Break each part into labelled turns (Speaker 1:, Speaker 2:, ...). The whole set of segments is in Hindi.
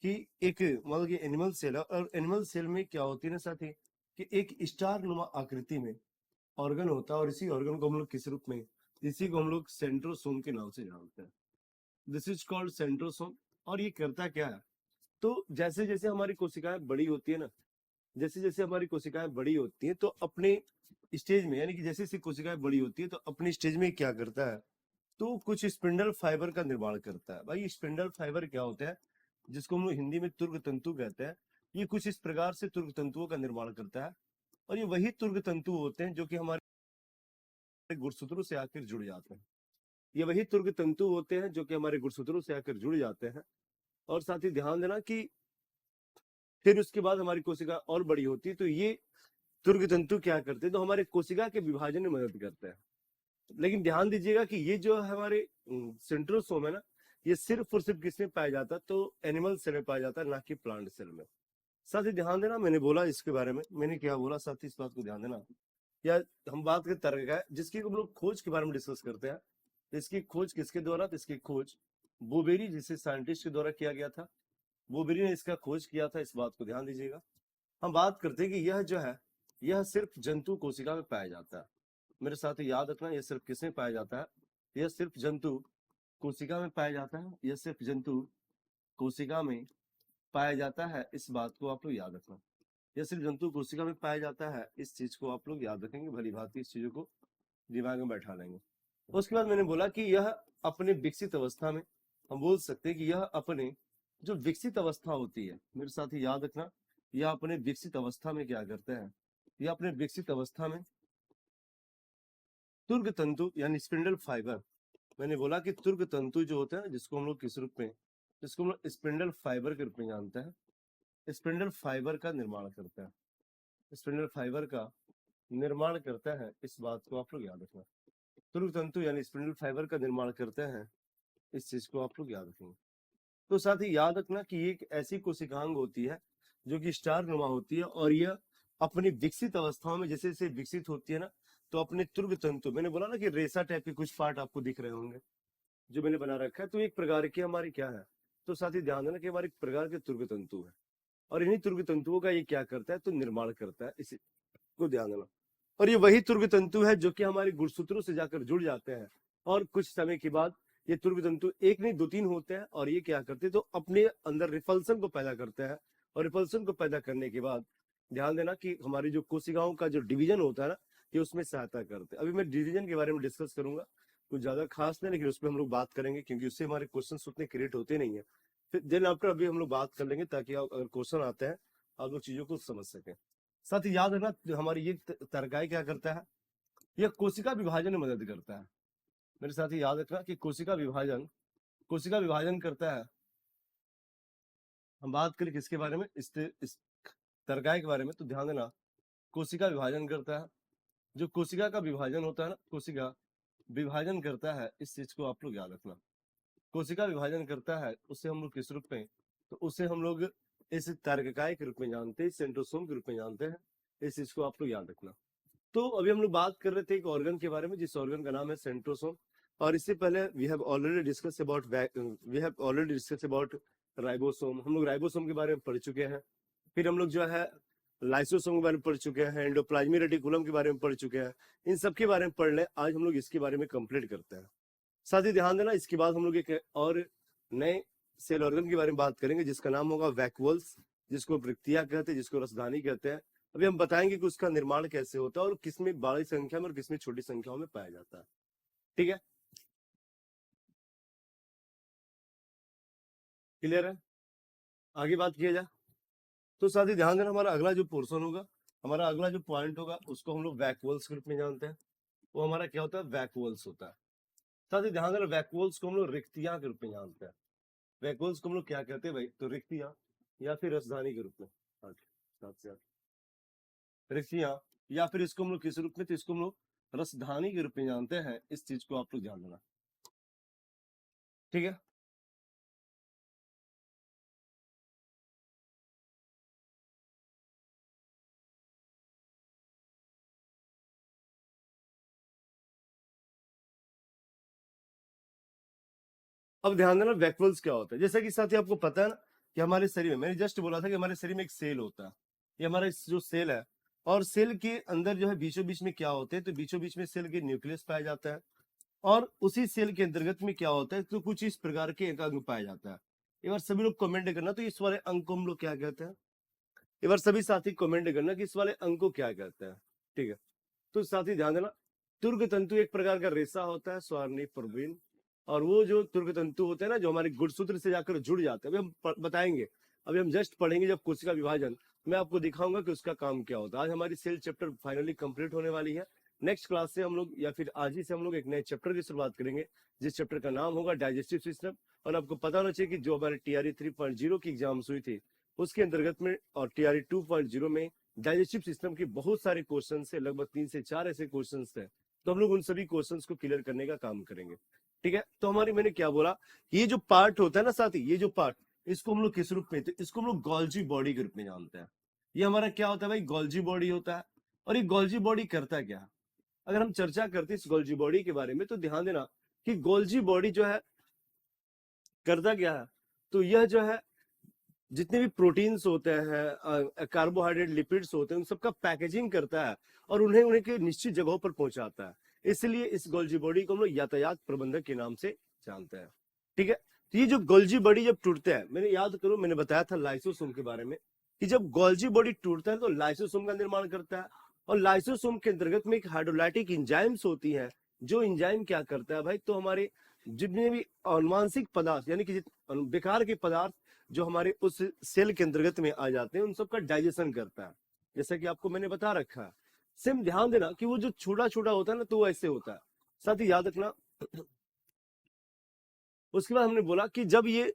Speaker 1: कि एक मतलब कि एनिमल सेल है, और एनिमल सेल में क्या होती है ना साथी, कि एक स्टार नुमा आकृति में ऑर्गन होता है, और इसी ऑर्गन को हम लोग किस रूप में, इसी को हम लोग सेंट्रोसोम के नाम से जानते हैं। This is called centrosome. और ये करता क्या है, तो जैसे जैसे हमारी कोशिकाएं बड़ी होती है ना, जैसे जैसे हमारी कोशिकाएं बड़ी होती है, तो अपने स्टेज में, यानी कि जैसे जैसे कोशिकाएं बड़ी होती है तो अपने स्टेज में क्या करता है, तो कुछ स्पिंडल फाइबर का निर्माण करता है। भाई स्पिंडल फाइबर क्या होता है, जिसको हम लोग हिंदी में तुर्क तंतु कहते हैं। ये कुछ इस प्रकार से तुर्क तंतुओं का निर्माण करता है, और ये वही तुर्क तंतु होते हैं जो कि हमारे गुणसूत्रों से आकर जुड़ जाते हैं। ये वही तुर्क तंतु होते हैं जो कि हमारे गुणसूत्रों से आकर जुड़ जाते हैं। और साथ ही ध्यान देना कि फिर उसके बाद हमारी कोशिका और बड़ी होती है, तो ये तुर्क तंतु क्या करते हैं, तो हमारे कोशिका के विभाजन में मदद करते हैं। लेकिन ध्यान दीजिएगा कि ये जो है हमारे सेंट्रोसोम है ना, ये सिर्फ और सिर्फ किसमें पाया जाता है, तो एनिमल सेल में पाया जाता है, ना कि प्लांट सेल में। साथ ही ध्यान देना, मैंने बोला इसके बारे में, मैंने क्या बोला साथ ही इस बात को ध्यान देना। या हम बात करते तर्क का है, जिसकी हम लोग खोज के बारे में डिस्कस करते हैं। इसकी खोज किसके द्वारा, तो इसकी खोज बोबेरी जिसे साइंटिस्ट के द्वारा किया गया था। बोबेरी ने इसका खोज किया था, इस बात को ध्यान दीजिएगा। हम बात करते हैं कि यह जो है, यह सिर्फ जंतु कोशिका में पाया जाता है। मेरे साथ याद रखना, यह सिर्फ किसमें पाया जाता है, यह सिर्फ जंतु कोशिका में पाया जाता है। यह सिर्फ जंतु कोशिका में पाया जाता है, इस बात को आप लोग याद रखना। यह सिर्फ जंतु कोशिका में पाया जाता है, इस चीज को आप लोग याद रखेंगे, भली भांति इस चीजों को दिमाग में बैठा लेंगे। उसके बाद मैंने बोला कि यह अपने विकसित अवस्था में, हम बोल सकते हैं कि यह अपने जो विकसित अवस्था होती है, मेरे साथ ही याद रखना, यह अपने विकसित अवस्था में क्या करते हैं, यह अपने विकसित अवस्था में तुर्क तंतु यानी स्पिंडल फाइबर, मैंने बोला कि तुर्क तंतु जो होता है, जिसको हम लोग किस रूप में, जिसको हम लोग स्पिंडल फाइबर के रूप में जानते हैं, स्पिंडल फाइबर का निर्माण करता है, स्पिंडल फाइबर का निर्माण करता है, इस बात को आप लोग याद रखना। तुर्क तंतु यानी स्पिंडल फाइबर का निर्माण करते हैं, इस चीज को आप लोग याद रखेंगे। तो साथ ही याद रखना कि ये एक ऐसी कोशिकांग होती है जो कि स्टार नुमा होती है, और यह अपनी विकसित अवस्थाओं में जैसे जैसे विकसित होती है ना, तो अपने तुर्क तंतु, मैंने बोला ना कि रेसा टाइप के कुछ पार्ट आपको दिख रहे होंगे जो मैंने बना रखा है, तो एक प्रकार की हमारी क्या है, तो साथ ही ध्यान देना कि हमारे एक प्रकार के तुर्क तंतु है, और इन्हीं तुर्क तंतुओं का ये क्या करता है, तो निर्माण करता है, इसी को ध्यान देना। और ये वही तुर्क तंतु है जो कि हमारे गुणसूत्रों से जाकर जुड़ जाते हैं, और कुछ समय के बाद ये तुर्क तंतु एक नहीं दो तीन होते हैं, और ये क्या करते हैं, तो अपने अंदर रिपल्सन को पैदा करते हैं, और रिपल्सन को पैदा करने के बाद ध्यान देना कि हमारी जो कोशिकाओं का जो डिवीजन होता है ना, ये उसमें सहायता करते हैं। अभी मैं डिवीजन के बारे में डिस्कस करूंगा, कुछ ज्यादा खास नहीं, लेकिन उसमें हम लोग बात करेंगे, क्योंकि उससे हमारे क्वेश्चन उतने क्रिएट होते नहीं है। फिर देन आफ्टर अभी हम लोग बात कर लेंगे, ताकि अगर क्वेश्चन आते हैं आप लोग चीजों को समझ सकें। साथ ही याद रखना, हमारी ये तरकाई क्या करता है, यह कोशिका विभाजन में मदद करता है। मेरे साथ ही याद रखना कि कोशिका विभाजन करता है। हम बात करें किसके बारे में, इस तरकाई के बारे में, तो ध्यान देना कोशिका विभाजन करता है। जो कोशिका का विभाजन होता है ना, कोशिका विभाजन करता है, इस चीज को आप लोग याद रखना। कोशिका विभाजन करता है, उसे हम लोग किस रूप में, तो उसे हम लोग इस तर्ककाय के रूप में जानते हैं, सेंट्रोसोम के रूप में जानते हैं, इस चीज को आप लोग याद रखना। तो अभी हम लोग बात कर रहे थे एक ऑर्गन के बारे में, जिस ऑर्गन का नाम है सेंट्रोसोम। और इससे पहले we have already discuss about ribosome. हम लोग राइबोसोम के बारे में पढ़ चुके हैं। फिर हम लोग जो है लाइसोसोम के बारे में पढ़ चुके हैं, एंडोप्लाज्मी रेटिकुलम के बारे में पढ़ चुके हैं। इन सब के बारे में पढ़ ले, आज हम लोग इसके बारे में कंप्लीट करते हैं। साथ ही ध्यान देना, इसके बाद हम लोग एक और नए सेल ऑर्गन के बारे में बात करेंगे, जिसका नाम होगा वैक्यूल्स, जिसको वृत्तियां कहते हैं, जिसको रसधानी कहते हैं। अभी हम बताएंगे कि उसका निर्माण कैसे होता है, और किसमें बड़ी संख्या में और किसमें छोटी संख्याओं में पाया जाता है। ठीक है, क्लियर है, आगे बात किया जाए। तो साथ ही ध्यान देना, हमारा अगला जो पोर्शन होगा, हमारा अगला जो पॉइंट होगा, उसको हम लोग वैक्यूल्स के रूप में जानते हैं। वो हमारा क्या होता है, वैक्यूल्स होता है। साथ ही ध्यान देना, वैक्यूल्स को हम लोग रिक्तियां के रूप में जानते हैं। वैक्यूल्स को हम लोग क्या कहते हैं भाई, तो रिक्तियां या फिर रसधानी के रूप में। साथ से रिक्तियां, या फिर इसको हम लोग किस रूप में, तो इसको हम लोग रसधानी के रूप में जानते हैं, इस चीज को आप लोग ध्यान देना। ठीक है, अब ध्यान देना वैक्यूल्स क्या होता है। जैसा कि साथी आपको पता है ना, कि हमारे शरीर में, मैंने जस्ट बोला था कि हमारे शरीर में एक सेल होता है, ये हमारा जो सेल है, और सेल के अंदर जो है बीचों बीच में क्या होते हैं, तो बीचों बीच में सेल के न्यूक्लियस पाया जाता है, और उसी सेल के अंतर्गत में क्या होता है, तो कुछ इस प्रकार के एक अंग पाया जाता है। एक बार सभी लोग कमेंट करना, तो इस वाले अंग को हम लोग क्या कहते हैं, एक बार सभी साथी कमेंट करना कि इस वाले अंग को क्या कहते हैं। ठीक है, तो साथी ध्यान देना, तुर्क तंतु एक प्रकार का रेशा होता है स्वार्णी प्रवीण, और वो जो तुर्क तंतु होते हैं ना, जो हमारे गुणसूत्र से जाकर जुड़ जाते हैं, अभी हम बताएंगे, अभी हम जस्ट पढ़ेंगे जब कोशिका विभाजन, मैं आपको दिखाऊंगा कि उसका काम क्या होता है। आज हमारी सेल चैप्टर फाइनली कंप्लीट होने वाली है। नेक्स्ट क्लास से हम लोग, या फिर आज ही से हम लोग एक नए चैप्टर की शुरुआत करेंगे, जिस चैप्टर का नाम होगा डाइजेस्टिव सिस्टम। और आपको पता होना चाहिए कि जो हमारे टीआरई 3.0 की एग्जाम्स हुई थी, उसके अंतर्गत में और टीआरई 2.0 में डाइजेस्टिव सिस्टम के बहुत सारे क्वेश्चन से, लगभग 3 से 4 ऐसे क्वेश्चन है, तो हम लोग उन सभी क्वेश्चन को क्लियर करने का काम करेंगे। ठीक है, तो हमारी, मैंने क्या बोला, ये जो पार्ट होता है ना साथी, ये जो पार्ट, इसको हम लोग किस रूप में, तो इसको हम लोग गोल्जी बॉडी के रूप में जानते हैं। ये हमारा क्या होता है भाई, गोल्जी बॉडी होता है। और ये गोल्जी बॉडी करता क्या है, अगर हम चर्चा करते हैं इस गोल्जी बॉडी के बारे में, तो ध्यान देना कि गोल्जी बॉडी जो है करता क्या है, तो यह जो है जितने भी प्रोटीन्स होते हैं, कार्बोहाइड्रेट, लिपिड्स होते हैं, उन सबका पैकेजिंग करता है और उन्हें उन्हें के निश्चित जगहों पर पहुंचाता है। इसलिए इस गोल्जी बॉडी को हम लोग यातायात प्रबंधक के नाम से जानते हैं। ठीक है, तो ये जो गोल्जी बॉडी जब टूटता है, मैंने याद करो, मैंने बताया था लाइसोसोम के बारे में, कि जब गोल्जी बॉडी टूटता है तो लाइसोसोम का निर्माण करता है, और लाइसोसोम के अंतर्गत में एक हाइड्रोलाइटिक इंजाइम्स होती है, जो इंजाइम क्या करता है भाई, तो हमारे जितने भी अनुवांशिक पदार्थ, यानी कि बेकार के पदार्थ जो हमारे उस सेल के अंतर्गत में आ जाते हैं, उन सबका डाइजेशन करता है, जैसा कि आपको मैंने बता रखा है। सिर्फ ध्यान देना कि वो जो छोटा छोटा होता है ना, तो वो ऐसे होता है, साथ ही याद रखना। उसके बाद हमने बोला कि जब ये,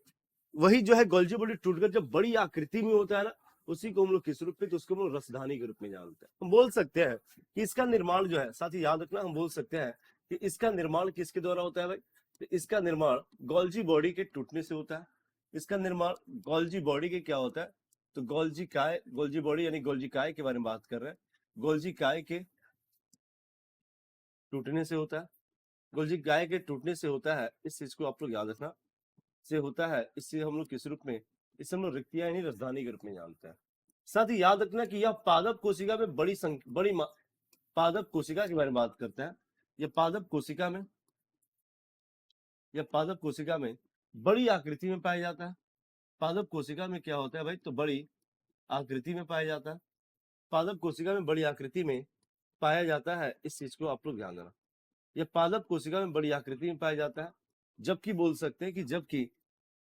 Speaker 1: वही जो है गोल्जी बॉडी टूटकर जब बड़ी आकृति में होता है ना, उसी को हम लोग किस रूप में, तो उसको हम लोग रसधानी के रूप में जानते हैं। हम बोल सकते हैं कि इसका निर्माण जो है, साथ ही याद रखना, हम बोल सकते हैं कि इसका निर्माण किसके द्वारा होता है भाई, तो इसका निर्माण गोल्जी बॉडी के टूटने से होता है। इसका निर्माण गोल्जी बॉडी के क्या होता है, तो गोल्जी काय, गोल्जी बॉडी यानी गोल्जी काय के बारे में बात कर रहे हैं, गोल्जी काय के टूटने से होता है। गोल्जी काय के टूटने से होता है, इस चीज को आप लोग याद रखना, से होता है। इससे हम लोग किस रूप में, इसे हम लोग रिक्तियां यानी राजधानी के रूप में जानते हैं। साथ ही याद रखना कि यह पादप कोशिका में पादप कोशिका के बारे में बात करता है। यह पादप कोशिका में, यह पादप कोशिका में बड़ी आकृति में पाया जाता है। पादप कोशिका में क्या होता है भाई, तो बड़ी आकृति में पाया जाता है। पादप कोशिका में बड़ी आकृति में पाया जाता है, इस चीज को आप लोग ध्यान देना। यह पादप कोशिका में बड़ी आकृति में पाया जाता है। जबकि बोल सकते हैं कि जबकि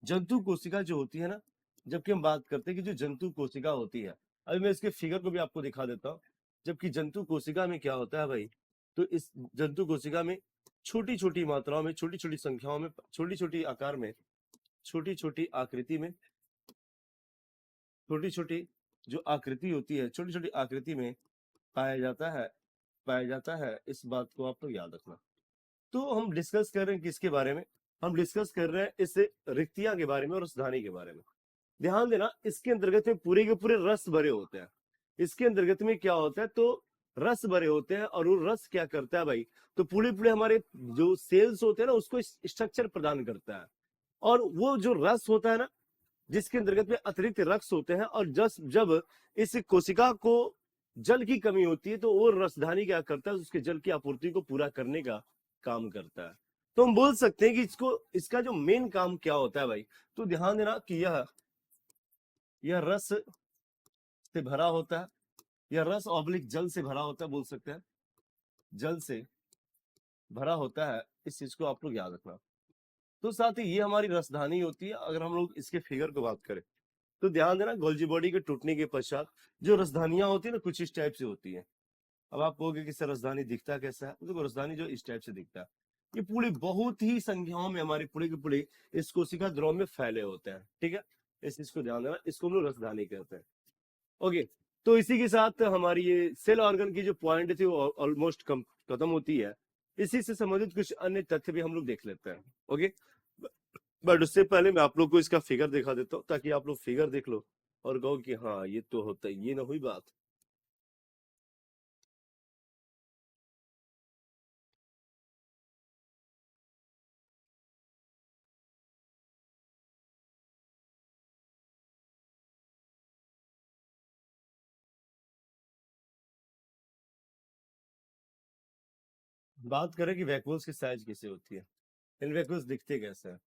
Speaker 1: जंतु कोशिका जो होती है ना, जबकि हम बात करते हैं कि जो जंतु कोशिका होती है, अभी मैं इसके फिगर को भी आपको दिखा देता हूँ। जबकि जंतु कोशिका में क्या होता है भाई, तो इस जंतु कोशिका में छोटी छोटी मात्राओं में, छोटी छोटी संख्याओं में, छोटी छोटी आकार में, छोटी छोटी आकृति में, छोटी छोटी जो आकृति होती है, छोटी छोटी आकृति में पाया जाता है, पाया जाता है। इस बात को आप लोग याद रखना। तो हम डिस्कस कर रहे हैं किसके बारे में, हम डिस्कस कर रहे हैं इस रिक्तियां के बारे में और रसधानी के बारे में। ध्यान देना, इसके अंतर्गत में पूरे के पूरे रस भरे होते हैं। इसके अंतर्गत में क्या होता है, तो रस भरे होते हैं, और वो रस क्या करता है भाई, तो पूरे पूरे हमारे जो सेल्स होते हैं ना, उसको स्ट्रक्चर प्रदान करता है। और वो जो रस होता है ना, जिसके अंतर्गत में अतिरिक्त रस होते हैं, और जब इस कोशिका को जल की कमी होती है, तो वो रसधानी क्या करता है, उसके जल की आपूर्ति को पूरा करने का काम करता है। तो हम बोल सकते हैं कि इसको, इसका जो मेन काम क्या होता है भाई, तो ध्यान देना कि यह रस से भरा होता है, यह रस ऑब्लिक जल से भरा होता है, बोल सकते हैं जल से भरा होता है। इस चीज को आप लोग याद रखना। तो साथ ही ये हमारी रसधानी होती है। अगर हम लोग इसके फिगर को बात करें, तो ध्यान देना, गोल्जी बॉडी के टूटने के पश्चात जो रसधानियां होती है ना, कुछ इस टाइप से होती है। अब आप कहोगे कि सर रसधानी दिखता कैसा है, तो रसधानी जो इस टाइप से दिखता है, ये पूरी बहुत ही संख्याओं में हमारे पूरे के पूरे इस कोशिका द्रव में फैले होते हैं। ठीक है, इस चीज को ध्यान देना, इसको हम लोग रसधानी कहते हैं। ओके, तो इसी के साथ हमारी ये सेल ऑर्गन की जो पॉइंट थी वो ऑलमोस्ट खत्म होती है। इसी से संबंधित कुछ अन्य तथ्य भी हम लोग देख लेते हैं। ओके, बट उससे पहले मैं आप लोग को इसका फिगर दिखा देता हूँ, ताकि आप लोग फिगर देख लो और कहो कि हाँ ये तो होता है, ये ना हुई बात। बात करें कि वैक्यूल्स की साइज कैसे होती है, इन वैक्यूल्स दिखते कैसे हैं।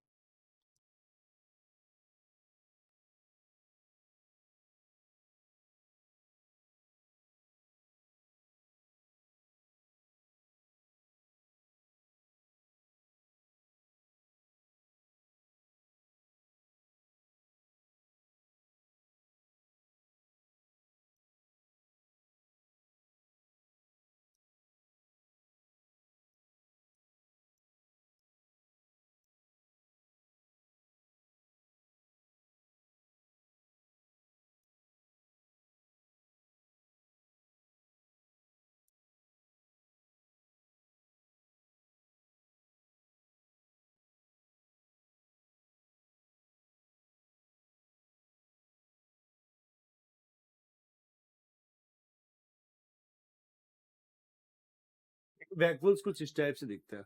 Speaker 1: वैक्यूल्स कुछ इस टाइप से दिखता है।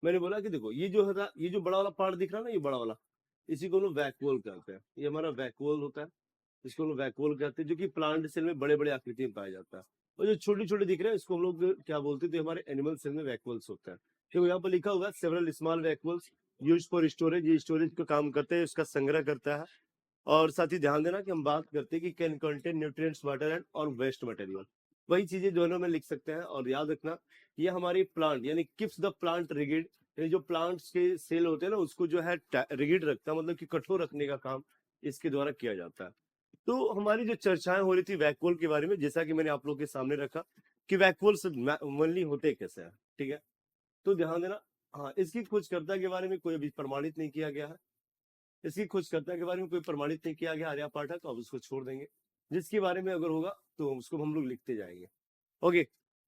Speaker 1: मैंने बोला कि देखो ये जो है ना, ये जो बड़ा वाला पार्ट दिख रहा है ना, ये बड़ा वाला, इसी को हम लोग वैक्यूल कहते हैं। ये हमारा वैक्यूल होता है, इसको हम लोग वैक्यूल कहते हैं, जो कि प्लांट सेल में बड़े बड़े आकृति में पाया जाता है। और जो छोटे छोटे दिख रहे हैं इसको हम लोग क्या बोलते हैं, तो हमारे एनिमल सेल में वैक्यूल्स होता है। देखो यहाँ पर लिखा हुआ है several small vacuoles use for storage, ये स्टोरेज का काम करते हैं, इसका संग्रह करता है। और साथ ही ध्यान देना कि हम बात करते हैं कि can contain nutrients, water and और वेस्ट मटेरियल, वही चीजें दोनों में लिख सकते हैं। और याद रखना ये हमारी प्लांट यानी किप्स द प्लांट रिगिड, ये जो प्लांट्स के सेल होते हैं ना उसको जो है रिगिड रखता है, मतलब कि कठोर रखने का काम इसके द्वारा किया जाता है। तो हमारी जो चर्चाएं हो रही थी वैक्यूल के बारे में, जैसा कि मैंने आप लोग के सामने रखा कि वैक्यूल्स मेनली होते कैसे हैं, ठीक है। तो ध्यान देना, हाँ, इसकी खोजकर्ता के बारे में कोई अभी प्रमाणित नहीं किया गया है। इसकी खोजकर्ता के बारे में कोई प्रमाणित नहीं किया गया आर्या पाठक, अब उसको छोड़ देंगे। जिसके बारे में अगर होगा तो उसको हम लोग लिखते जाएंगे। ओके,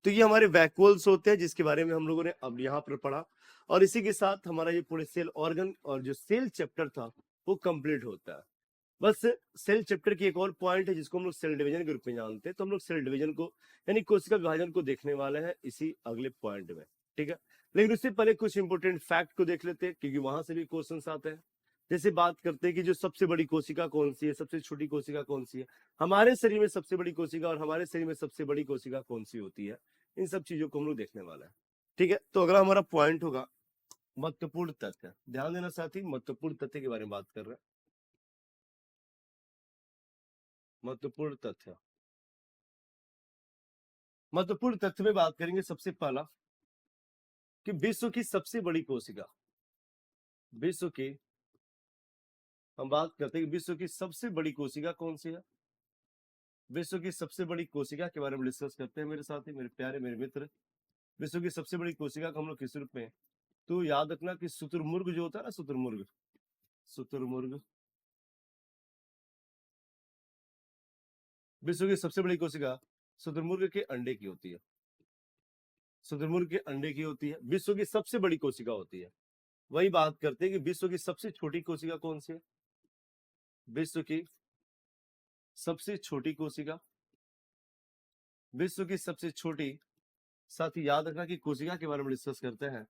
Speaker 1: तो ये हमारे वैक्यूल्स होते हैं जिसके बारे में हम लोगों ने अब यहाँ पर पढ़ा। और इसी के साथ हमारा ये पूरे सेल ऑर्गन और जो सेल चैप्टर था वो कंप्लीट होता है। बस सेल चैप्टर की एक और पॉइंट है जिसको हम लोग सेल डिवीजन के रूप में जानते हैं, तो हम लोग सेल डिवीजन को यानी कोशिका विभाजन को देखने वाले हैं इसी अगले पॉइंट में, ठीक है। लेकिन उससे पहले कुछ इंपोर्टेंट फैक्ट को देख लेते हैं, क्योंकि वहां से भी क्वेश्चंस आते हैं। जैसे बात करते हैं कि जो सबसे बड़ी कोशिका कौन सी है, सबसे छोटी कोशिका कौन सी है, हमारे शरीर में सबसे बड़ी कोशिका और हमारे शरीर में सबसे बड़ी कोशिका कौन सी होती है, इन सब चीजों को हम लोग देखने वाला है, ठीक है। तो अगला हमारा पॉइंट होगा महत्वपूर्ण तथ्य। ध्यान देना साथी, महत्वपूर्ण तथ्य के बारे में बात कर रहे हैं। महत्वपूर्ण तथ्य, महत्वपूर्ण तथ्य में बात करेंगे सबसे पहला कि विश्व की सबसे बड़ी कोशिका, विश्व की, हम बात करते हैं कि विश्व की सबसे बड़ी कोशिका कौन सी है। विश्व की सबसे बड़ी कोशिका के बारे में डिस्कस करते हैं मेरे साथी, मेरे प्यारे मेरे मित्र। विश्व की सबसे बड़ी कोशिका को हम लोग किस रूप में, तो याद रखना कि शुतुरमुर्ग जो होता है ना, शुतुरमुर्ग, शुतुरमुर्ग विश्व की सबसे बड़ी कोशिका शुतुरमुर्ग के अंडे की होती है। शुतुरमुर्ग के अंडे की होती है, विश्व की सबसे बड़ी कोशिका होती है। वही बात करते हैं कि विश्व की सबसे छोटी कोशिका कौन सी है। विश्व की सबसे छोटी कोशिका, विश्व की सबसे छोटी, साथ ही याद रखना कि कोशिका के बारे में डिस्कस करते हैं।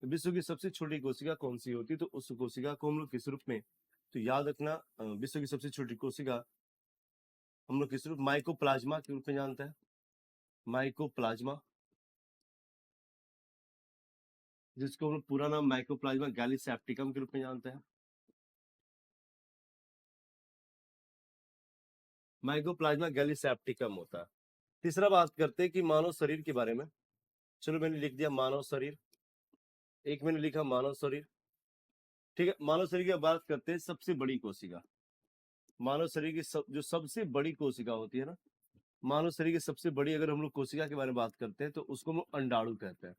Speaker 1: विश्व की सबसे छोटी कोशिका कौन सी होती है, तो उस कोशिका को हम लोग किस रूप में, तो याद रखना विश्व की सबसे छोटी कोशिका हम लोग किस रूप, माइकोप्लाज्मा के रूप में जानते हैं। माइकोप्लाज्मा, जिसको हम लोग पूरा नाम माइकोप्लाज्मा गैलीसैप्टिकम के रूप में जानते हैं। माइकोप्लाज्मा गैलीसैप्टिकम होता है। तीसरा बात करते हैं कि मानव शरीर के बारे में। चलो मैंने लिख दिया मानव शरीर, एक मैंने लिखा मानव शरीर, ठीक है। मानव शरीर की बात करते हैं सबसे बड़ी कोशिका, मानव शरीर की जो सबसे बड़ी कोशिका होती है ना, मानव शरीर की सबसे बड़ी अगर हम लोग कोशिका के बारे में बात करते हैं तो उसको हम लोग अंडाणु कहते हैं।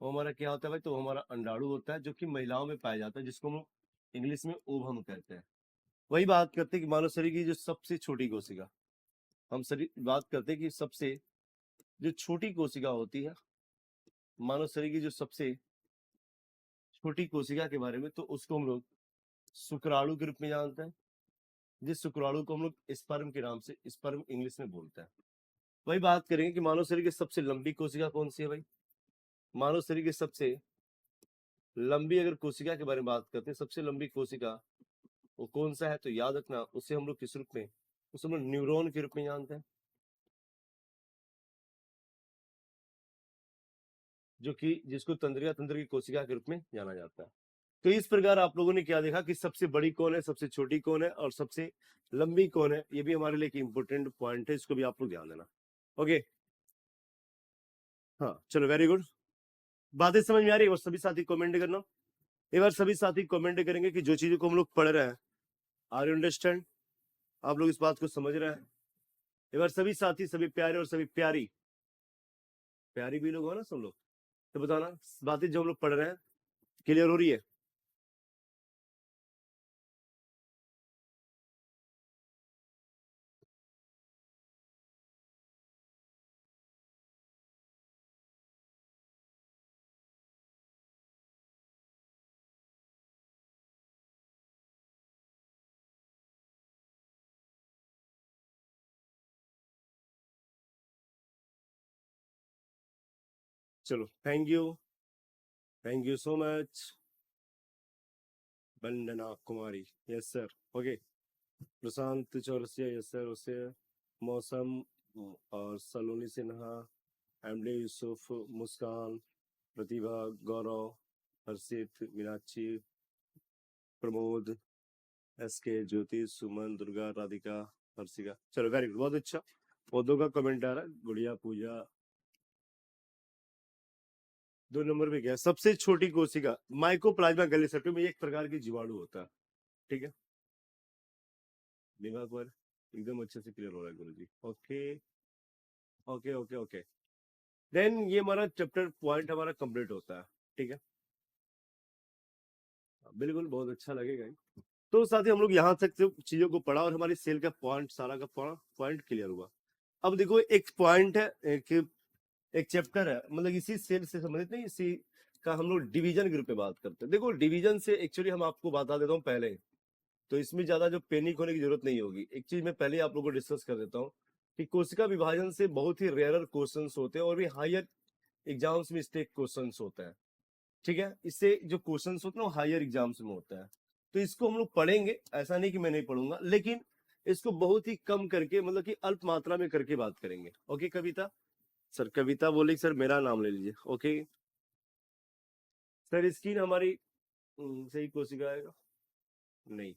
Speaker 1: वो हमारा क्या होता है भाई, तो हमारा अंडाणु होता है जो कि महिलाओं में पाया जाता है, जिसको हम लोग इंग्लिश में ओवम कहते हैं। वही बात करते हैं कि मानव शरीर की जो सबसे छोटी कोशिका, हम शरीर बात करते हैं कि सबसे जो छोटी कोशिका होती है, मानव शरीर की जो सबसे छोटी कोशिका के बारे में, तो उसको हम लोग शुक्राणु के रूप में जानते हैं। जिस शुक्राणु को हम लोग स्पर्म के नाम से, स्पर्म इंग्लिश में बोलते हैं। वही बात करेंगे कि मानव शरीर की सबसे लंबी कोशिका कौन सी है भाई। मानव शरीर की सबसे लंबी अगर कोशिका के बारे में बात करते हैं, सबसे लंबी कोशिका वो कौन सा है, तो याद रखना उसे हम लोग किस रूप में, उसे हम लोग न्यूरॉन के रूप में जानते हैं। जो कि जिसको तंत्रिका तंत्र की कोशिका के रूप में जाना जाता है। तो इस प्रकार आप लोगों ने क्या देखा कि सबसे बड़ी कौन है, सबसे छोटी कौन है और सबसे लंबी कौन है। ये भी हमारे लिए एक इंपॉर्टेंट पॉइंट है, इसको भी आप लोग ध्यान देना। ओके, हाँ चलो, वेरी गुड। बातें समझ में आ रही है? और सभी साथी कमेंट करना। एक बार सभी साथी कमेंट करेंगे कि जो चीजों को हम लोग पढ़ रहे हैं, आर यू अंडरस्टैंड, आप लोग इस बात को समझ रहे हैं? एक बार सभी साथी, सभी प्यारे और सभी प्यारी, प्यारी भी लोग हो ना सब लोग, तो बताना बातें जो हम लोग पढ़ रहे हैं क्लियर हो रही है? चलो, thank you so much Vandana Kumari, yes sir. Okay, Prashant Chaurasia, yes sir, उसे मौसम और सलोनी सिन्हा, एमडी यूसुफ, मुस्कान, प्रतिभा, गौरव, हर्षित, मीनाक्षी, प्रमोद, एसके, ज्योति, सुमन, दुर्गा, राधिका, हर्षिका। चलो वेरी गुड, बहुत अच्छा। पौधों का कमेंट आ रहा है, गुड़िया, पूजा। 2 नंबर पे गया सबसे छोटी कोशिका माइकोप्लाज्मा गैलीसेप्टियम में एक प्रकार की जीवाणु होता है। ठीक है, दिमाग पर एकदम अच्छे से क्लियर हो रहा है गुरु जी। Okay okay okay okay, then ये हमारा चैप्टर पॉइंट हमारा कंप्लीट होता है। ठीक है, बिल्कुल, बहुत अच्छा लगेगा। तो साथ ही हम लोग यहाँ तक जो चीजों को पढ़ा और हमारी सेल का पॉइंट, सारा का पॉइंट क्लियर हुआ। अब देखो, एक पॉइंट है, एक चैप्टर है, मतलब इसी सेल से संबंधित नहीं, इसी का हम लोग डिवीजन के रूप में बात करते हैं। देखो, डिवीजन से एक्चुअली हम आपको बता देता हूँ पहले, तो इसमें ज्यादा जो पैनिक होने की जरूरत नहीं होगी। एक चीज मैं पहले आप लोगों को डिस्कस कर देता हूँ कि कोशिका विभाजन से बहुत ही रेयर क्वेश्चंस होते हैं और भी हायर एग्जाम्स में स्टेक क्वेश्चंस होते हैं। ठीक है, इससे जो क्वेश्चंस होते हैं वो हायर एग्जाम्स में होता है। तो इसको हम लोग पढ़ेंगे, ऐसा नहीं कि मैं नहीं पढ़ूंगा, लेकिन इसको बहुत ही कम करके, मतलब कि अल्प मात्रा में करके बात करेंगे। ओके कविता सर, कविता बोली सर मेरा नाम ले लीजिए। ओके सर, स्किन हमारी सही कोशिका आएगा नहीं।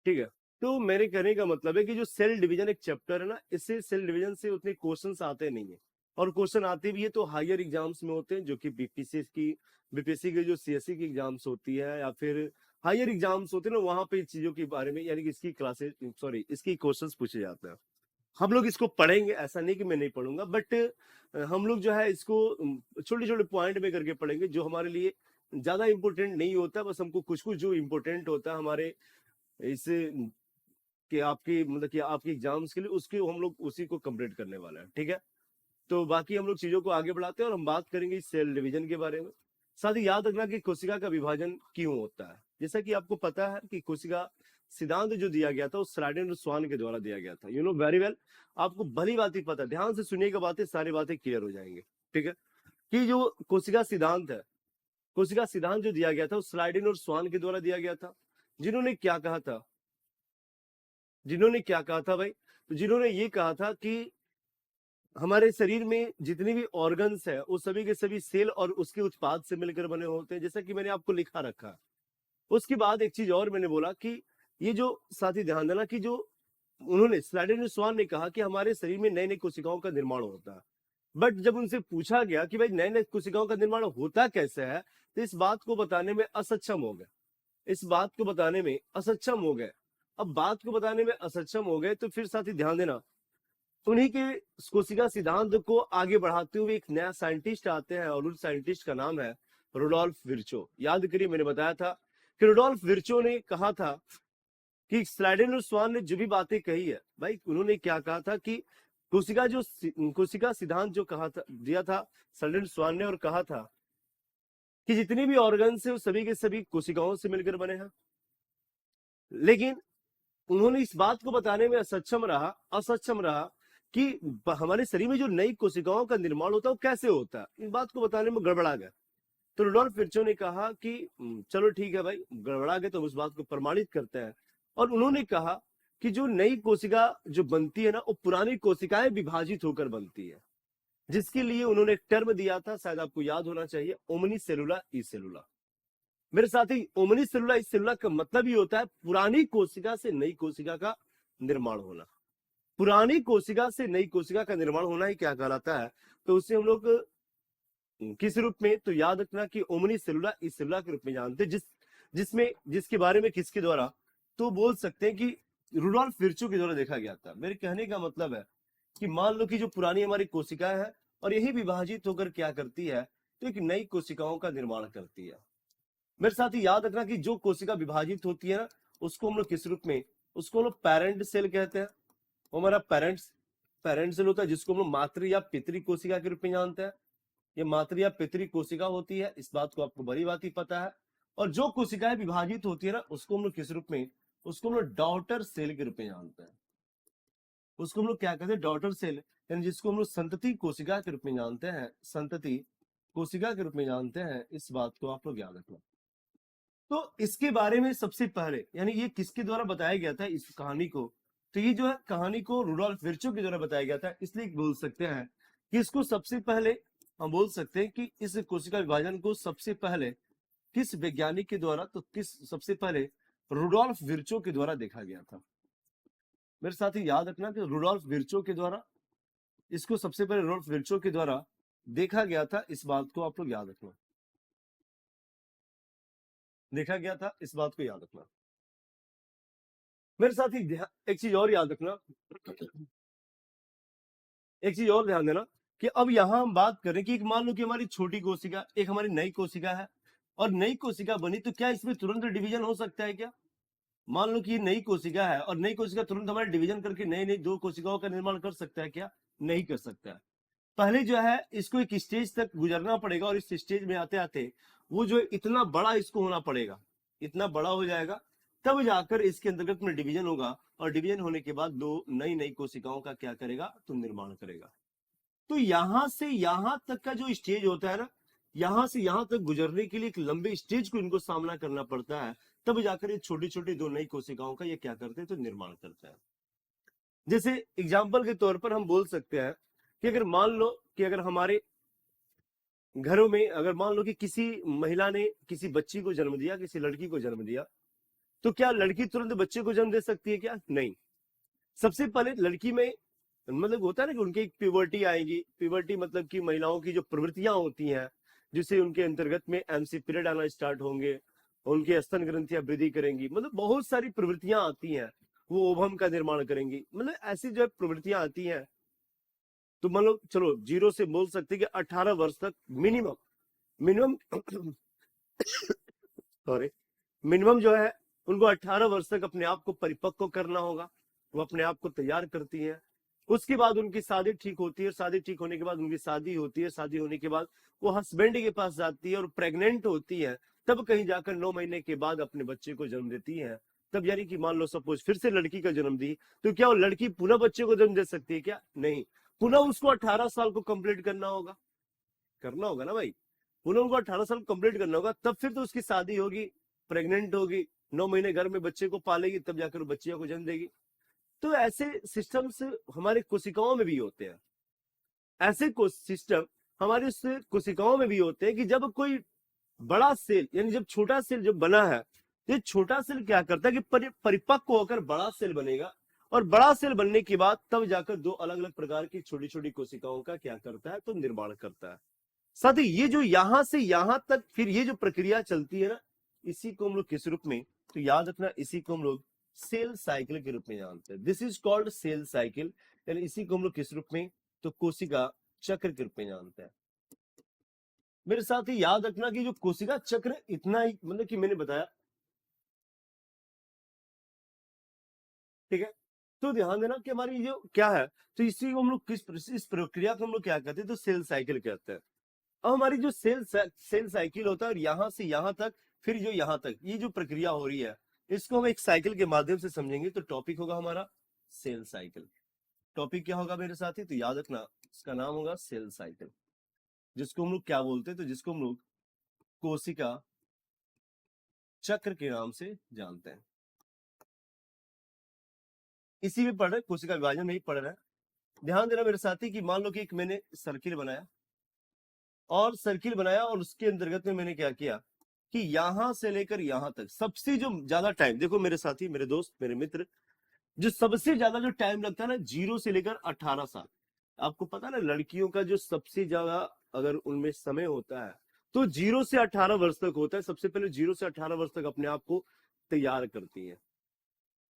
Speaker 1: ठीक है, तो मेरे कहने का मतलब है कि जो सेल डिवीजन एक चैप्टर है ना, इससे सेल डिवीजन से उतने क्वेश्चंस आते नहीं है, और क्वेश्चन आते भी है तो हायर एग्जाम्स में होते हैं, जो कि बीपीएससी के जो सीएससी की एग्जाम्स होती है या फिर हायर एग्जाम्स होते हैं ना, वहां पे इस चीजों के बारे में, यानी कि इसकी क्लासेस, सॉरी, इसकी क्वेश्चंस पूछे जाते हैं। हम लोग इसको पढ़ेंगे, ऐसा नहीं कि मैं नहीं पढ़ूंगा, बट हम लोग जो है इसको छोटे छोटे पॉइंट में करके पढ़ेंगे, जो हमारे लिए ज्यादा इंपॉर्टेंट नहीं होता। बस हमको कुछ कुछ जो इंपॉर्टेंट होता है हमारे इस कि आपकी, मतलब कि आपके एग्जाम्स के लिए, उसके हम लोग उसी को कंप्लीट करने वाला है। ठीक है, तो बाकी हम लोग चीजों को आगे बढ़ाते हैं और हम बात करेंगे इस सेल डिवीजन के बारे में। साथ ही याद रखना कि कोशिका का विभाजन क्यों होता है। जैसा कि आपको पता है कि कोशिका सिद्धांत जो दिया गया था वो स्लाइडेन और स्वान के द्वारा दिया गया था। यू नो वेरी वेल, आपको भली बात ही पता है, ध्यान से सुनिएगा बातें, सारी बातें क्लियर हो जाएंगे। ठीक है, कि जो कोशिका सिद्धांत है, कोशिका सिद्धांत जो दिया गया था वो स्लाइडेन और स्वान के द्वारा दिया गया था। जिन्होंने क्या कहा था, जिन्होंने क्या कहा था भाई, तो जिन्होंने ये कहा था कि हमारे शरीर में जितने भी ऑर्गन्स है वो सभी के सभी सेल और उसके उत्पाद से मिलकर बने होते हैं, जैसा कि मैंने आपको लिखा रखा। उसके बाद एक चीज और मैंने बोला कि ये जो, साथी ध्यान देना कि जो उन्होंने, स्लाइडेन स्वान ने कहा कि हमारे शरीर में नई नई कोशिकाओं का निर्माण होता है। बट जब उनसे पूछा गया कि भाई नए नए कोशिकाओं का निर्माण होता कैसे है, तो इस बात को बताने में असक्षम हो गए, इस बात को बताने में असक्षम हो गए। अब बात को बताने में असक्षम हो गए तो फिर साथी ध्यान देना, उन्हीं के कोशिका सिद्धांत को आगे बढ़ाते हुए एक नया साइंटिस्ट आते हैं और उस साइंटिस्ट का नाम है रुडोल्फ विर्चो। याद करिए, मैंने बताया था कि रुडोल्फ विर्चो ने कहा था कि स्लाइडेन और स्वान ने जो भी बातें कही है भाई, उन्होंने क्या कहा था कि कोशिका सिद्धांत जो कहा था, दिया था स्लाइडेन स्वान ने, और कहा था कि जितने भी ऑर्गन्स है वो सभी के सभी कोशिकाओं से मिलकर बने हैं। लेकिन उन्होंने इस बात को बताने में असक्षम रहा कि हमारे शरीर में जो नई कोशिकाओं का निर्माण होता है वो कैसे होता है, इस बात को बताने में गड़बड़ा गया। तो रुडोल्फ विर्चो ने कहा कि चलो ठीक है भाई, गड़बड़ा गए तो उस बात को प्रमाणित करते हैं। और उन्होंने कहा कि जो नई कोशिका जो बनती है ना, वो पुरानी कोशिकाएं विभाजित होकर बनती है, जिसके लिए उन्होंने एक टर्म दिया था, शायद आपको याद होना चाहिए, ओमनी सेलुला ई सेलुला। मेरे साथी, ओमनी सेलुला ई सेलुला का मतलब ही होता है पुरानी कोशिका से नई कोशिका का निर्माण होना। पुरानी कोशिका से नई कोशिका का निर्माण होना ही क्या कहलाता है? तो उसे हम लोग किस रूप में, तो याद रखना कि ओमनी सेलुला इस सेलुला के रूप में जानते हैं, जिसमें जिसके बारे में किसके द्वारा, तो बोल सकते हैं कि रुडोल्फ विर्चो के द्वारा देखा गया था। मेरे कहने का मतलब है कि मान लो कि जो पुरानी हमारी कोशिकाएं हैं और यही विभाजित होकर क्या करती है, तो एक नई कोशिकाओं का निर्माण करती है। मेरे साथ ही याद रखना कि जो कोशिका विभाजित होती है ना, उसको हम लोग किस रूप में, उसको हम लोग पेरेंट सेल कहते हैं। वो हमारा पेरेंट्स पेरेंट सेल होता है, जिसको हम लोग मातृ या पितृ कोशिका के रूप में जानते हैं। ये मातृ या पितृ कोशिका होती है, इस बात को आपको बड़ी बात ही पता है। और जो कोशिकाएं विभाजित होती है ना, उसको हम लोग किस रूप में, उसको हम लोग डॉटर सेल के रूप में जानते हैं। उसको हम लोग क्या कहते हैं, डॉटर सेल, यानी जिसको हम लोग संतति कोशिका के रूप में जानते हैं, संतति कोशिका के रूप में जानते हैं। इस बात को आप लोग याद रखना। तो इसके बारे में सबसे पहले, यानी ये किसके द्वारा बताया गया था इस कहानी को, तो ये जो है कहानी को रुडोल्फ विर्चो के द्वारा बताया गया था। इसलिए बोल सकते हैं कि इसको सबसे पहले हम बोल सकते हैं कि इस कोशिका विभाजन को सबसे पहले किस वैज्ञानिक के द्वारा, तो किस सबसे पहले रुडोल्फ विर्चो के द्वारा देखा गया था। मेरे साथ ही याद रखना कि रुडोल्फ विर्चो के द्वारा, इसको सबसे पहले रुडोल्फ विर्चो के द्वारा देखा गया था। इस बात को आप लोग याद रखना, देखा गया था, इस बात को याद रखना। मेरे साथ ही एक चीज और याद रखना, एक चीज और ध्यान देना कि अब यहां हम बात करें कि मान लो कि हमारी छोटी कोशिका एक हमारी नई कोशिका है, और नई कोशिका बनी, तो क्या इसमें तुरंत डिवीजन हो सकता है क्या? मान लो कि नई कोशिका है और नई कोशिका तुरंत हमारे डिवीजन करके नई नई दो कोशिकाओं का निर्माण कर सकता है क्या? नहीं कर सकता है। पहले जो है इसको एक स्टेज तक गुजरना पड़ेगा, और इस स्टेज में आते आते वो जो इतना बड़ा इसको होना पड़ेगा, इतना बड़ा हो जाएगा, तब जाकर इसके अंतर्गत में डिवीजन होगा, और डिवीजन होने के बाद दो नई नई कोशिकाओं का क्या करेगा, तो निर्माण करेगा। तो यहां से यहां तक का जो स्टेज होता है ना, यहां से यहां तक गुजरने के लिए एक लंबे स्टेज को इनको सामना करना पड़ता है, तब जाकर ये छोटी छोटी दो नई कोशिकाओं का ये क्या करते हैं, तो निर्माण करते हैं। जैसे एग्जाम्पल के तौर पर हम बोल सकते हैं कि अगर मान लो कि अगर हमारे घरों में, अगर मान लो कि किसी महिला ने किसी बच्ची को जन्म दिया, किसी लड़की को जन्म दिया, तो क्या लड़की तुरंत बच्चे को जन्म दे सकती है क्या? नहीं। सबसे पहले लड़की में, मतलब होता है ना कि उनकी एक प्यूबर्टी आएगी। प्यूबर्टी मतलब कि महिलाओं की जो प्रवृत्तियां होती हैं, जिससे उनके अंतर्गत में एमसी पीरियड आना स्टार्ट होंगे, उनके स्तन ग्रंथियां वृद्धि करेंगी, मतलब बहुत सारी प्रवृत्तियां आती हैं, वो ओवम का निर्माण करेंगी, मतलब ऐसी जो प्रवृत्तियां आती हैं। तो मान लो चलो जीरो से बोल सकते हैं कि 18 वर्ष तक मिनिमम, मिनिमम सॉरी, मिनिमम जो है उनको 18 वर्ष तक अपने आप को परिपक्व करना होगा, वो अपने आप को तैयार करती है। उसके बाद उनकी शादी ठीक होती है, शादी ठीक होने के बाद उनकी शादी होती है, शादी होने के बाद वो हस्बैंड के पास जाती है और प्रेग्नेंट होती है, तब कहीं जाकर 9 महीने के बाद अपने बच्चे को जन्म देती है। तब यानी कि मान लो सपोज फिर से लड़की का जन्म दी, तो क्या वो लड़की पुनः बच्चे को जन्म दे सकती है क्या? नहीं, पुनः उसको 18 साल को कंप्लीट करना होगा, करना होगा ना भाई, पुनः उनको 18 साल कंप्लीट करना होगा, तब फिर तो उसकी शादी होगी, प्रेग्नेंट होगी, 9 महीने घर में बच्चे को पालेगी, तब जाकर बच्चियों को जन्म देगी। तो ऐसे सिस्टम्स हमारे कोशिकाओं में भी होते हैं, ऐसे सिस्टम हमारे उस कोशिकाओं में भी होते हैं कि जब कोई बड़ा सेल, यानी जब छोटा सेल जब बना है, ये छोटा सेल क्या करता है कि परिपक्व होकर बड़ा सेल बनेगा, और बड़ा सेल बनने के बाद तब जाकर दो अलग अलग प्रकार की छोटी छोटी कोशिकाओं का क्या करता है, तो निर्माण करता है। साथ ही ये जो यहां से यहां तक फिर ये जो प्रक्रिया चलती है ना, इसी को हम लोग किस रूप में, तो याद रखना, इसी को हम लोग सेल साइकिल के रूप में जानते हैं। This is called cell cycle, यानी इसी को हम लोग किस रूप में, तो कोशिका चक्र के रूप में जानते हैं। मेरे साथ ही याद रखना कि जो कोशिका चक्र इतना ही, मतलब कि मैंने बताया, ठीक है, तो ध्यान देना कि हमारी जो क्या है, तो इसी को हम लोग इस प्रक्रिया को हम लोग क्या कहते हैं, तो सेल साइकिल कहते हैं। अब हमारी जो सेल साइकिल होता है, और यहां से यहां तक, फिर जो यहां तक ये जो प्रक्रिया हो रही है, इसको हम एक साइकिल के माध्यम से समझेंगे। तो टॉपिक होगा हमारा सेल साइकिल। टॉपिक क्या होगा मेरे साथी, तो याद रखना, इसका नाम होगा सेल साइकिल, जिसको हम लोग क्या बोलते हैं, तो जिसको हम लोग कोशिका चक्र के नाम से जानते हैं। इसी में पढ़ रहे हैं, कोशिका विभाजन में ही पढ़ रहे हैं। ध्यान देना मेरे साथी कि मान लो कि एक मैंने सर्किल बनाया, और उसके अंतर्गत में मैंने क्या किया कि यहां से लेकर यहां तक सबसे जो ज्यादा टाइम, देखो मेरे साथी, मेरे दोस्त, मेरे मित्र, जो सबसे ज्यादा जो टाइम लगता है ना, 0 से लेकर 18 साल। आपको पता है ना, लड़कियों का जो सबसे ज्यादा अगर उनमें समय होता है तो 0 से 18 वर्ष तक होता है। सबसे पहले 0 से 18 वर्ष तक अपने आप को तैयार करती है।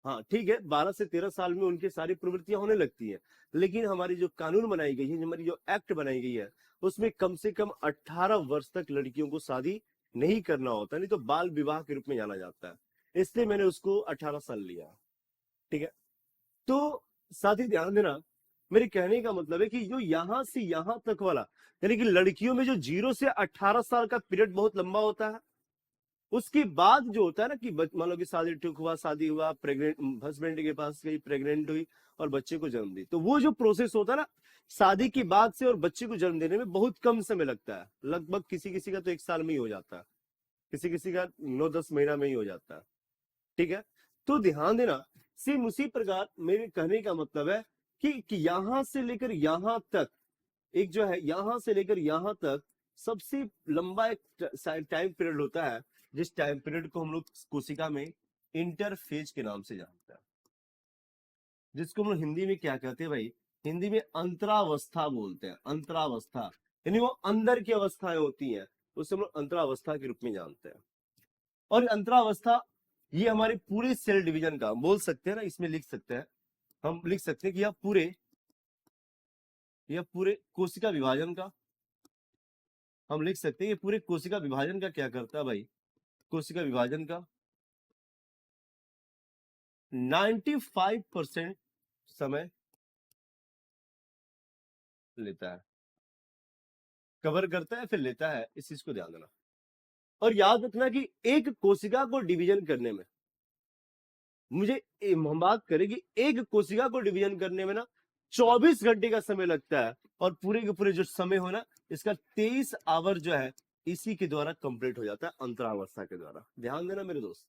Speaker 1: हाँ ठीक है, 12 से 13 साल में उनकी सारी प्रवृत्तियां होने लगती है, लेकिन हमारी जो कानून बनाई गई है, हमारी जो एक्ट बनाई गई है, उसमें कम से कम 18 वर्ष तक लड़कियों को शादी नहीं करना होता, नहीं तो बाल विवाह के रूप में जाना जाता है। इसलिए मैंने उसको 18 साल लिया। ठीक है, तो साथ ही ध्यान देना, मेरे कहने का मतलब है कि जो यहां से यहां तक वाला, यानी कि लड़कियों में जो 0 से 18 साल का पीरियड बहुत लंबा होता है। उसके बाद जो होता है ना कि मान लो कि शादी ठीक हुआ, शादी हुआ, प्रेग्नेंट हस्बैंड के पास गई, प्रेग्नेंट हुई और बच्चे को जन्म दी, तो वो जो प्रोसेस होता है ना, शादी के बाद से और बच्चे को जन्म देने में बहुत कम समय लगता है। लगभग किसी किसी का तो 1 साल में ही हो जाता है, किसी किसी का 9-10 महीना में ही हो जाता है। ठीक है, तो ध्यान देना, सेम उसी प्रकार मेरे कहने का मतलब है कि यहां से लेकर यहां तक एक जो है, यहां से लेकर यहां तक सबसे लंबा एक टाइम पीरियड होता है, जिस टाइम पीरियड को हम लोग कोशिका में इंटरफेज के नाम से जानते हैं, जिसको हम लोग हिंदी में क्या कहते हैं भाई, हिंदी में अंतरावस्था बोलते हैं। अंतरावस्था यानी वो अंदर की अवस्थाएं होती हैं, उसे हम लोग अंतरावस्था के रूप में जानते हैं। और अंतरावस्था ये हमारे पूरे सेल डिवीजन का, बोल सकते हैं ना, इसमें लिख सकते हैं, हम लिख सकते हैं कि यह पूरे कोशिका विभाजन का, हम लिख सकते हैं ये पूरे कोशिका विभाजन का क्या करता है भाई, कोशिका विभाजन का 95% समय लेता है, कवर करता है फिर लेता है, इस चीज को ध्यान देना। और याद रखना कि एक कोशिका को डिवीजन करने में, हम बात करें कि एक कोशिका को डिवीजन करने में ना 24 घंटे का समय लगता है, और पूरे के पूरे जो समय हो ना, इसका 23 आवर जो है इसी के द्वारा कंप्लीट हो जाता है, अंतरावस्था के द्वारा। ध्यान देना मेरे दोस्त।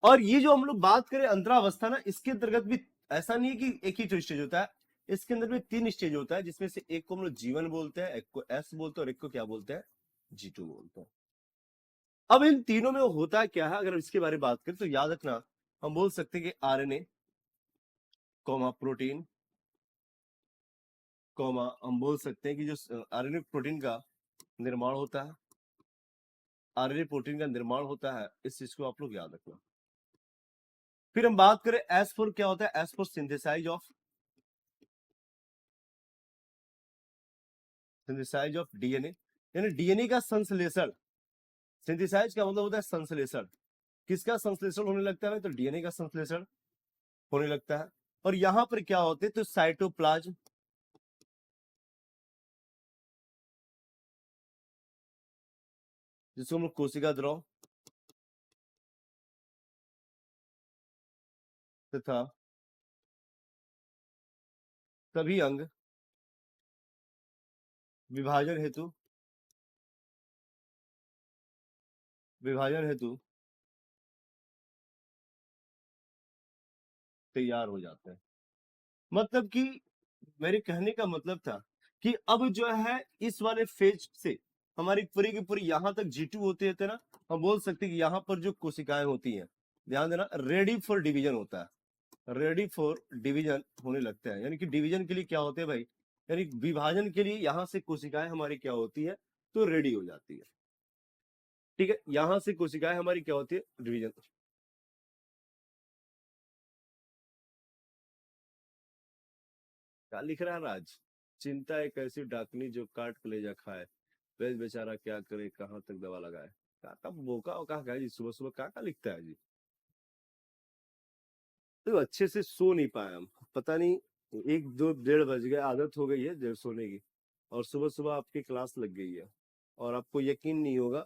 Speaker 1: और ये जो हम लोग बात करें अंतरावस्था ना, इसके अंतर्गत भी ऐसा नहीं है कि एक ही तो स्टेज होता है, इसके अंदर में 3 स्टेज होता है, जिसमें से एक को हम लोग जीवन बोलते हैं, एक को एस बोलते हैं, और एक को क्या बोलते हैं, G2 बोलते हैं। अब इन तीनों में होता क्या है, अगर इसके बारे में बात करें तो याद रखना, हम बोल सकते हैं कि आरएनए कॉमा प्रोटीन कॉमा, हम बोल सकते हैं कि जो आरएनए प्रोटीन का निर्माण होता है, आरएनए प्रोटीन का निर्माण होता है, इस चीज को आप लोग याद रखना। फिर हम बात करें एस फोर, क्या होता है, S four synthesise of DNA, यानी डीएनए का संश्लेषण। सिंथेसाइज का मतलब होता है संश्लेषण। किसका संश्लेषण होने लगता है, तो डीएनए का संश्लेषण होने लगता है। और यहां पर क्या होते हैं, तो साइटोप्लाज्म, जिसको हम लोग कोशिका द्रव तथा सभी अंग विभाजन हेतु तैयार हो जाते हैं। मतलब कि मेरे कहने का मतलब था कि अब जो है इस वाले फेज से हमारी पूरी की पूरी यहां तक G2 होते थे ना, हम बोल सकते हैं कि यहां पर जो कोशिकाएं होती हैं, ध्यान देना, रेडी फॉर डिवीजन होता है, रेडी फॉर डिवीजन होने लगता है। यानी कि डिवीजन के लिए क्या होते हैं भाई, यानी विभाजन के लिए यहां से कोशिकाएं हमारी क्या होती है, तो रेडी हो जाती है। ठीक है, यहां से कोशिकाएं हमारी क्या होती है, डिवीजन। क्या लिख रहा है राज, चिंता एक ऐसी डाकनी जो काट कलेजा खाए, बेच बेचारा क्या करे कहाँ तक दवा लगाए। काका बोका और कहा जी, सुबह सुबह काका लिखता है जी। तो अच्छे से सो नहीं पाए हम, पता नहीं, 1-2-1:30 बज गए, आदत हो गई है देर सोने की, और सुबह सुबह आपकी क्लास लग गई है, और आपको यकीन नहीं होगा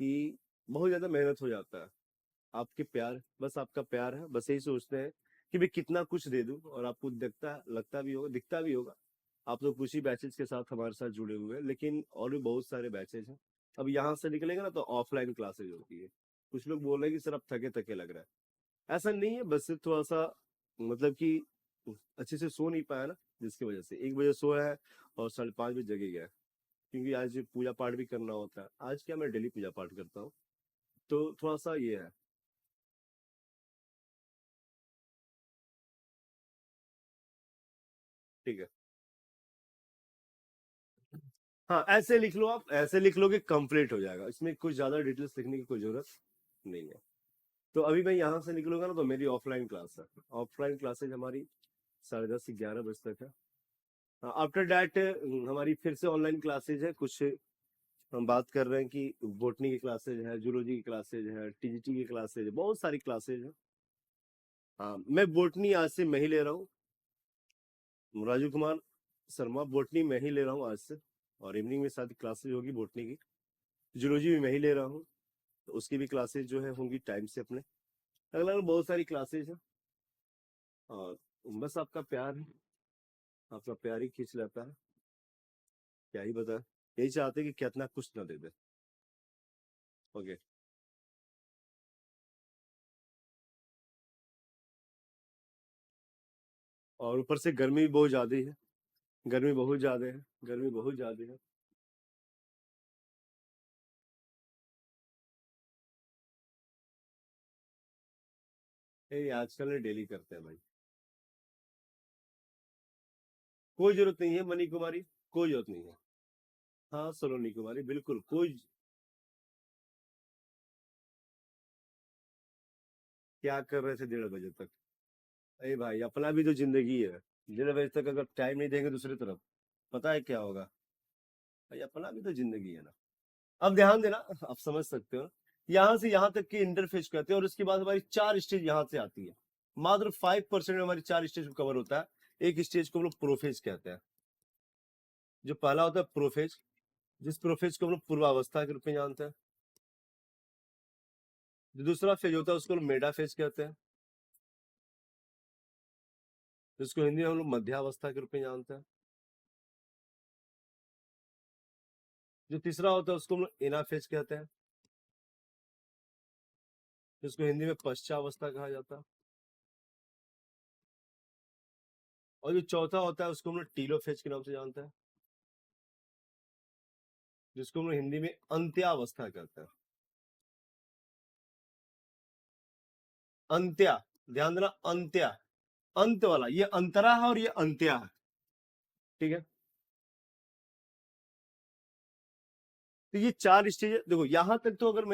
Speaker 1: कि बहुत ज्यादा मेहनत हो जाता है। आपके प्यार, बस आपका प्यार है, बस यही सोचते हैं कि भाई कितना कुछ दे दूं, और आपको लगता भी होगा, दिखता भी होगा। आप लोग कुछ ही बैचेज के साथ हमारे साथ जुड़े हुए हैं, लेकिन और भी बहुत सारे बैचेज हैं। अब यहाँ से निकलेगा ना तो ऑफलाइन क्लासेज होती है। कुछ लोग बोल रहे हैं कि सर अब थके थके लग रहा है, ऐसा नहीं है, बस सिर्फ थोड़ा सा मतलब कि अच्छे से सो नहीं पाया ना, जिसकी वजह से 1 बजे सोया है और 5:30 बजे जगे गया है। क्योंकि आज पूजा पाठ भी करना होता है। आज क्या, मैं डेली पूजा पाठ करता हूँ, तो थोड़ा सा ये है। ठीक है। हाँ, ऐसे लिख लो, आप ऐसे लिख लो कि कंप्लीट हो जाएगा, इसमें कुछ ज्यादा डिटेल्स लिखने की कोई जरूरत नहीं है। तो अभी मैं यहाँ से निकलूंगा ना, तो मेरी ऑफलाइन क्लास है। ऑफलाइन क्लासेज हमारी 10:30 से 11 बजे तक है। आफ्टर दैट हमारी फिर से ऑनलाइन क्लासेज है कुछ। हम बात कर रहे हैं कि बोटनी की क्लासेज है, जूलॉजी की क्लासेज है, टीजीटी की क्लासेज है, बहुत सारी क्लासेज है। हाँ, मैं बोटनी आज से मैं ही ले रहा हूँ। राजू कुमार शर्मा, बोटनी मैं ही ले रहा हूँ आज से। और इवनिंग में साथ क्लासेज होगी बोटनी की। जूलॉजी भी मैं ही ले रहा हूँ, तो उसकी भी क्लासेज जो है होंगी टाइम से अपने। अलग अलग बहुत सारी क्लासेज है। और बस आपका प्यार है, आपका प्यार ही खींच लेता है। क्या ही बता, यही चाहते कि कितना कुछ ना दे दे। ओके। और ऊपर से गर्मी भी बहुत ज्यादा है। गर्मी बहुत ज्यादा है। गर्मी बहुत ज्यादा है। ये आजकल डेली करते हैं भाई। कोई जरूरत नहीं है मनी कुमारी, कोई जरूरत नहीं है। हाँ सलोनी कुमारी, बिल्कुल कोई। क्या कर रहे थे 1:30 बजे तक? अरे भाई, अपना भी तो जिंदगी है। 1:30 बजे तक अगर टाइम नहीं देंगे दूसरी तरफ, पता है क्या होगा? भाई, अपना भी तो जिंदगी है ना। अब ध्यान देना, आप समझ सकते हो। यहाँ से यहाँ तक की इंटरफेस कहते हैं, और उसके बाद हमारी 4 स्टेज यहाँ से आती है। मात्र 5% में हमारी 4 स्टेज को कवर होता है। एक स्टेज को हम लोग प्रोफेज कहते हैं। जो पहला होता है प्रोफेज, जिस प्रोफेज को हम लोग पूर्वावस्था के रूप में जानते हैं। जो दूसरा फेज होता है उसको हम मेडा फेज कहते हैं, जिसको हिंदी में हम लोग मध्यावस्था के रूप में जानते हैं। जो तीसरा होता है उसको हम लोग एना फेज कहते हैं, जिसको हिंदी में पश्चावस्था कहा जाता है। और जो चौथा होता है उसको हम लोग टीलो फेज के नाम से जानते हैं, जिसको हम लोग हिंदी में अंत्यावस्था कहते हैं। अंत्या, ध्यान देना, अंत्या, अंत वाला, ये अंतरा है और ये अंत्या है। ठीक है। तो ये 4 स्टेज, देखो यहां तक तो अगर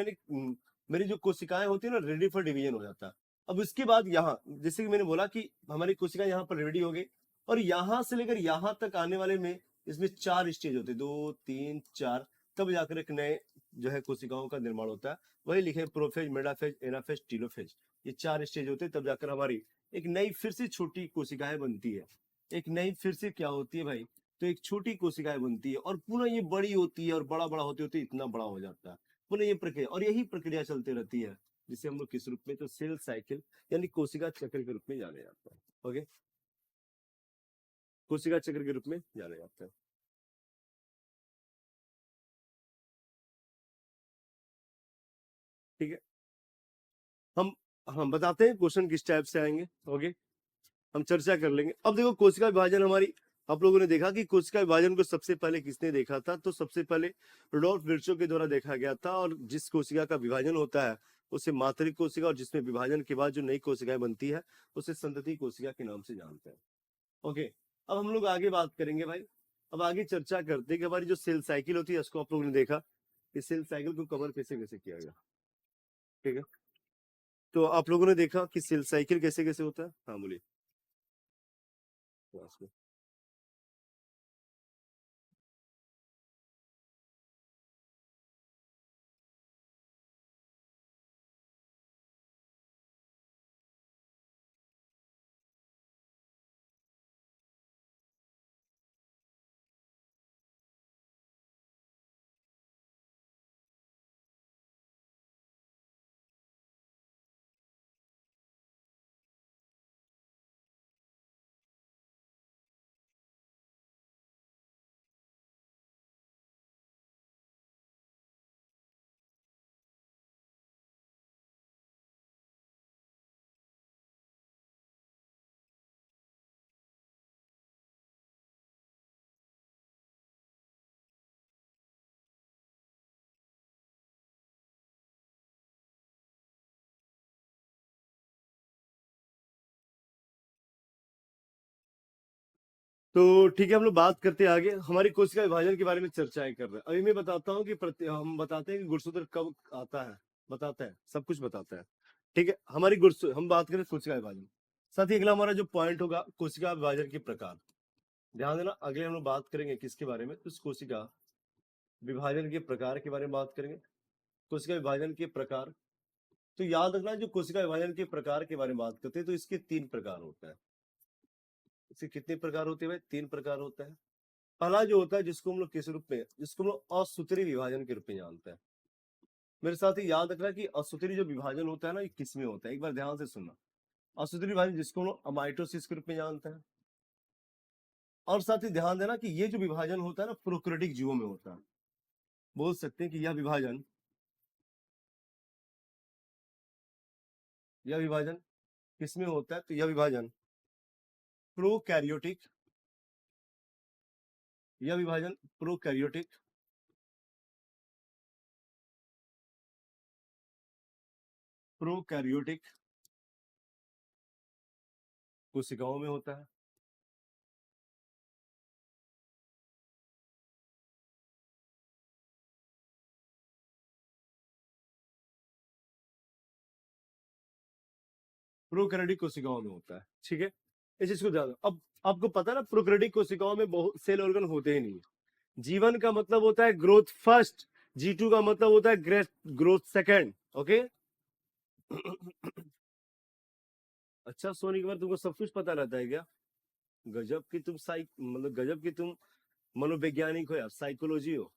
Speaker 1: मेरी जो कोशिकाएं होती है ना, रेडी फॉर डिवीजन हो जाता है। अब उसके बाद यहाँ, जैसे कि मैंने बोला कि हमारी कोशिकाएं यहाँ पर रेडी हो गई, और यहाँ से लेकर यहाँ तक आने वाले में इसमें 4 स्टेज होते हैं, 2 3 4। तब जाकर एक नए जो है कोशिकाओं का निर्माण होता है। वही लिखे, प्रोफेज, मेडाफेज, एनाफेज, टीलोफेज। ये 4 स्टेज होते हैं, तब जाकर हमारी एक नई फिर से छोटी कोशिकाएं बनती है। एक नई फिर से क्या होती है भाई, तो एक छोटी कोशिकाएं बनती है, और पुनः ये बड़ी होती है, और बड़ा बड़ा होते होते इतना बड़ा हो जाता है। पुनः ये प्रक्रिया, और यही प्रक्रिया चलती रहती है, जिसे हम लोग किस रूप में, तो सेल साइकिल यानी कोशिका चक्र के रूप में जाने जाता है। ओके। कोशिका चक्र के रूप में जाने जाता है। ठीक है। हम हम बताते हैं क्वेश्चन किस टाइप से आएंगे। ओके। हम चर्चा कर लेंगे। अब देखो, कोशिका विभाजन हमारी, आप लोगों ने देखा कि कोशिका विभाजन को सबसे पहले किसने देखा था, तो सबसे पहले रुडोल्फ विर्चो के द्वारा देखा गया था। और जिस कोशिका का विभाजन होता है उसे मातृक कोशिका, और जिसमें विभाजन के बाद जो नई कोशिकाएं बनती है उसे संतति कोशिका के नाम से जानते हैं। ओके। अब हम लोग आगे बात करेंगे भाई। अब आगे चर्चा करते हैं कि हमारी जो सेल साइकिल होती है, उसको आप लोगों ने देखा, इस सेल साइकिल को कवर कैसे कैसे किया गया। ठीक है। तो आप लोगों ने देखा कि सेल साइकिल कैसे कैसे होता है। हाँ बोलिए। क्लास में। तो ठीक है, हम लोग बात करते हैं आगे, हमारी कोशिका विभाजन के बारे में चर्चाएं कर रहे हैं। अभी मैं बताता हूँ कि हम बताते हैं कि गुणसूत्र कब आता है, बताता है, सब कुछ बताता है। ठीक है, हमारी हम बात करें कोशिका विभाजन। साथ ही अगला हमारा जो पॉइंट होगा कोशिका विभाजन के प्रकार। ध्यान देना, अगले हम लोग बात करेंगे किसके बारे में, तो कोशिका विभाजन के प्रकार के बारे में बात करेंगे। कोशिका विभाजन के प्रकार, तो याद रखना जो कोशिका विभाजन के प्रकार के बारे में बात करते हैं तो इसके 3 प्रकार होता है। इसके कितने प्रकार होते हैं भाई? 3 प्रकार होता है। पहला जो होता है जिसको हम लोग किस रूप में, जिसको हम लोग असूत्री विभाजन के रूप में जानते हैं। मेरे साथ ही याद रखना कि असूत्री जो विभाजन होता है ना, ये किस में होता है, एक बार ध्यान से सुनना। असूत्री विभाजन जिसको हम लोग अमाइटोसिस के रूप में जानते हैं। और साथ ही ध्यान देना कि ये जो विभाजन होता है ना, प्रोकैरियोटिक जीवों में होता है। बोल सकते हैं कि यह विभाजन किस में होता है, तो यह विभाजन प्रोकैरियोटिक, यह विभाजन प्रोकैरियोटिक प्रोकैरियोटिक कोशिकाओं में होता है। प्रोकैरियोटिक कोशिकाओं में होता है। ठीक है, इस चीज को ध्यान दो। अब आपको पता है ना, प्रोकैरियोटिक कोशिकाओं में बहुत सेल ऑर्गन होते ही नहीं। जीवन का मतलब होता है ग्रोथ फर्स्ट, G2 का मतलब होता है ग्रोथ सेकंड। ओके अच्छा सोनी, के बाद तुमको सब कुछ पता रहता है क्या? गजब की तुम मतलब गजब की तुम मनोवैज्ञानिक हो यार, साइकोलॉजी हो,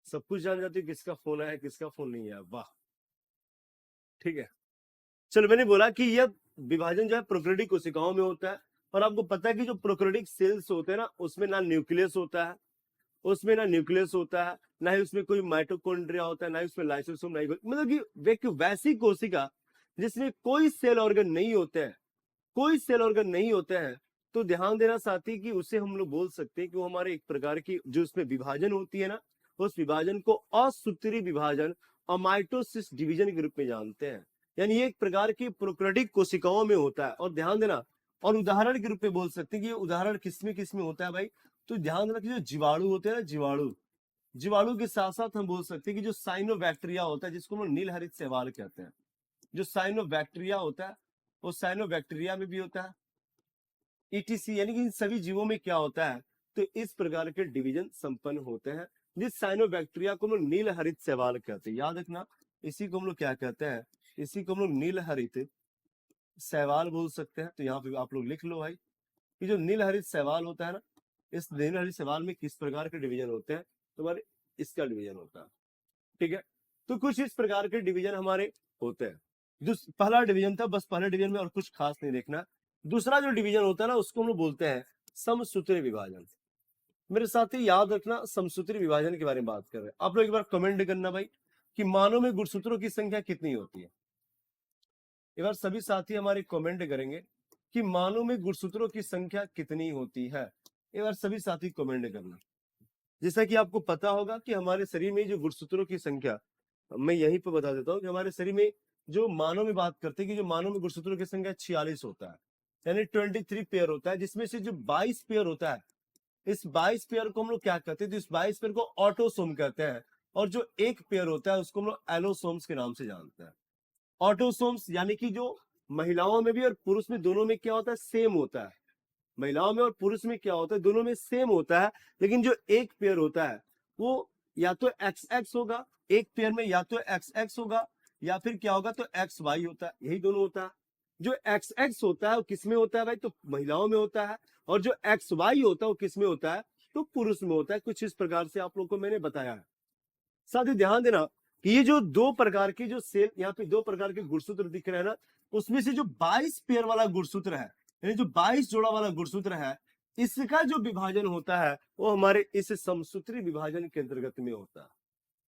Speaker 1: सब कुछ जान जाती हो, किसका फोन है किसका फोन नहीं है, वाह। ठीक है, चलो, मैंने बोला कि यह विभाजन जो है प्रोकैरियोटिक कोशिकाओं में होता है। और आपको पता है कि जो प्रोकैरियोटिक सेल्स होते हैं ना, उसमें ना न्यूक्लियस होता है, उसमें ना न्यूक्लियस होता है, ना ही उसमें कोई माइटोकॉन्ड्रिया होता है, ना ही उसमें लाइसोसोम, ना ही मतलब कि वैसी कोशिका जिसमें कोई सेल ऑर्गन नहीं होते हैं, कोई सेल ऑर्गन नहीं होते हैं, तो ध्यान देना साथी कि उसे हम लोग बोल सकते हैं कि वो हमारे एक प्रकार की जो उसमें विभाजन होती है ना, उस विभाजन को असूत्री विभाजन, अमाइटोसिस डिवीजन के रूप में जानते हैं। यानी ये एक प्रकार की प्रोकैरियोटिक कोशिकाओं में होता है। और ध्यान देना, और उदाहरण के रूप में बोल सकते हैं कि ये उदाहरण किसमें होता है भाई, तो ध्यान देना कि जो जीवाणु होते हैं ना, जीवाणु के साथ साथ हम बोल सकते हैं कि जो साइनोबैक्टीरिया होता है, जिसको हम नील हरित शैवाल कहते हैं, जो साइनोबैक्टीरिया होता है वो साइनोबैक्टीरिया में भी होता है, ईटीसी। यानी कि इन सभी जीवों में क्या होता है, तो इस प्रकार के डिवीजन संपन्न होते हैं। जिस साइनोबैक्टीरिया को हम लोग नील हरित शैवाल कहते हैं, याद रखना, इसी को हम लोग क्या कहते हैं, इसी को हम लोग नील हरित शैवाल बोल सकते हैं। तो यहाँ पे आप लोग लिख लो भाई कि जो नील हरित शैवाल होता है ना, इस नील हरित शैवाल में किस प्रकार के डिवीजन होते हैं, तुम्हारे इसका डिवीजन होता है। ठीक है, तो कुछ इस प्रकार के डिवीजन हमारे होते हैं। जो पहला डिवीजन था, बस पहले डिवीजन में और कुछ खास नहीं देखना। दूसरा जो डिवीजन होता है ना, उसको हम लोग बोलते हैं समसूत्री विभाजन। मेरे साथ ही याद रखना, समसूत्री विभाजन के बारे में बात कर रहे हैं। आप लोग एक बार कमेंट करना भाई कि मानव में गुणसूत्रों की संख्या कितनी होती है। एक बार सभी साथी हमारे कमेंट करेंगे कि मानव में गुणसूत्रों की संख्या कितनी होती है। एक बार सभी साथी कमेंट करना। जैसा कि आपको पता होगा कि हमारे शरीर में जो गुणसूत्रों की संख्या, मैं यहीं पर बता देता हूँ कि हमारे शरीर में जो मानव में बात करते हैं कि जो मानव में गुणसूत्रों की संख्या 46 होता है, यानी 23 पेयर होता है, जिसमें से जो 22 पेयर होता है, इस 22 पेयर को हम लोग क्या कहते हैं, तो इस 22 पेयर को ऑटोसोम कहते हैं। और जो एक पेयर होता है उसको हम लोग एलोसोम्स के नाम से जानते हैं। ऑटोसोम्स यानी कि जो महिलाओं में भी और पुरुष में दोनों में क्या होता है, सेम होता है। महिलाओं में और पुरुष में क्या होता है, दोनों में सेम होता है। लेकिन जो एक पेयर होता है वो या तो एक्स एक्स होगा, एक पेयर में या तो एक्स एक्स होगा या फिर क्या होगा, तो एक्स वाई होता है, यही दोनों होता है। जो एक्स एक्स होता है वो किस में होता है भाई, तो महिलाओं में होता है। और जो एक्स वाई होता है वो किस में होता है, तो पुरुष में होता है। कुछ इस प्रकार से आप लोग को मैंने बताया है। साथ ही ध्यान देना कि ये जो दो प्रकार की जो सेल, यहाँ पे दो प्रकार के गुणसूत्र दिख रहे हैं ना, उसमें से जो 22 पेयर वाला गुणसूत्र है, यानी जो 22 जोड़ा वाला गुणसूत्र है, इसका जो विभाजन होता है वो हमारे इस समसूत्री विभाजन के अंतर्गत में होता है।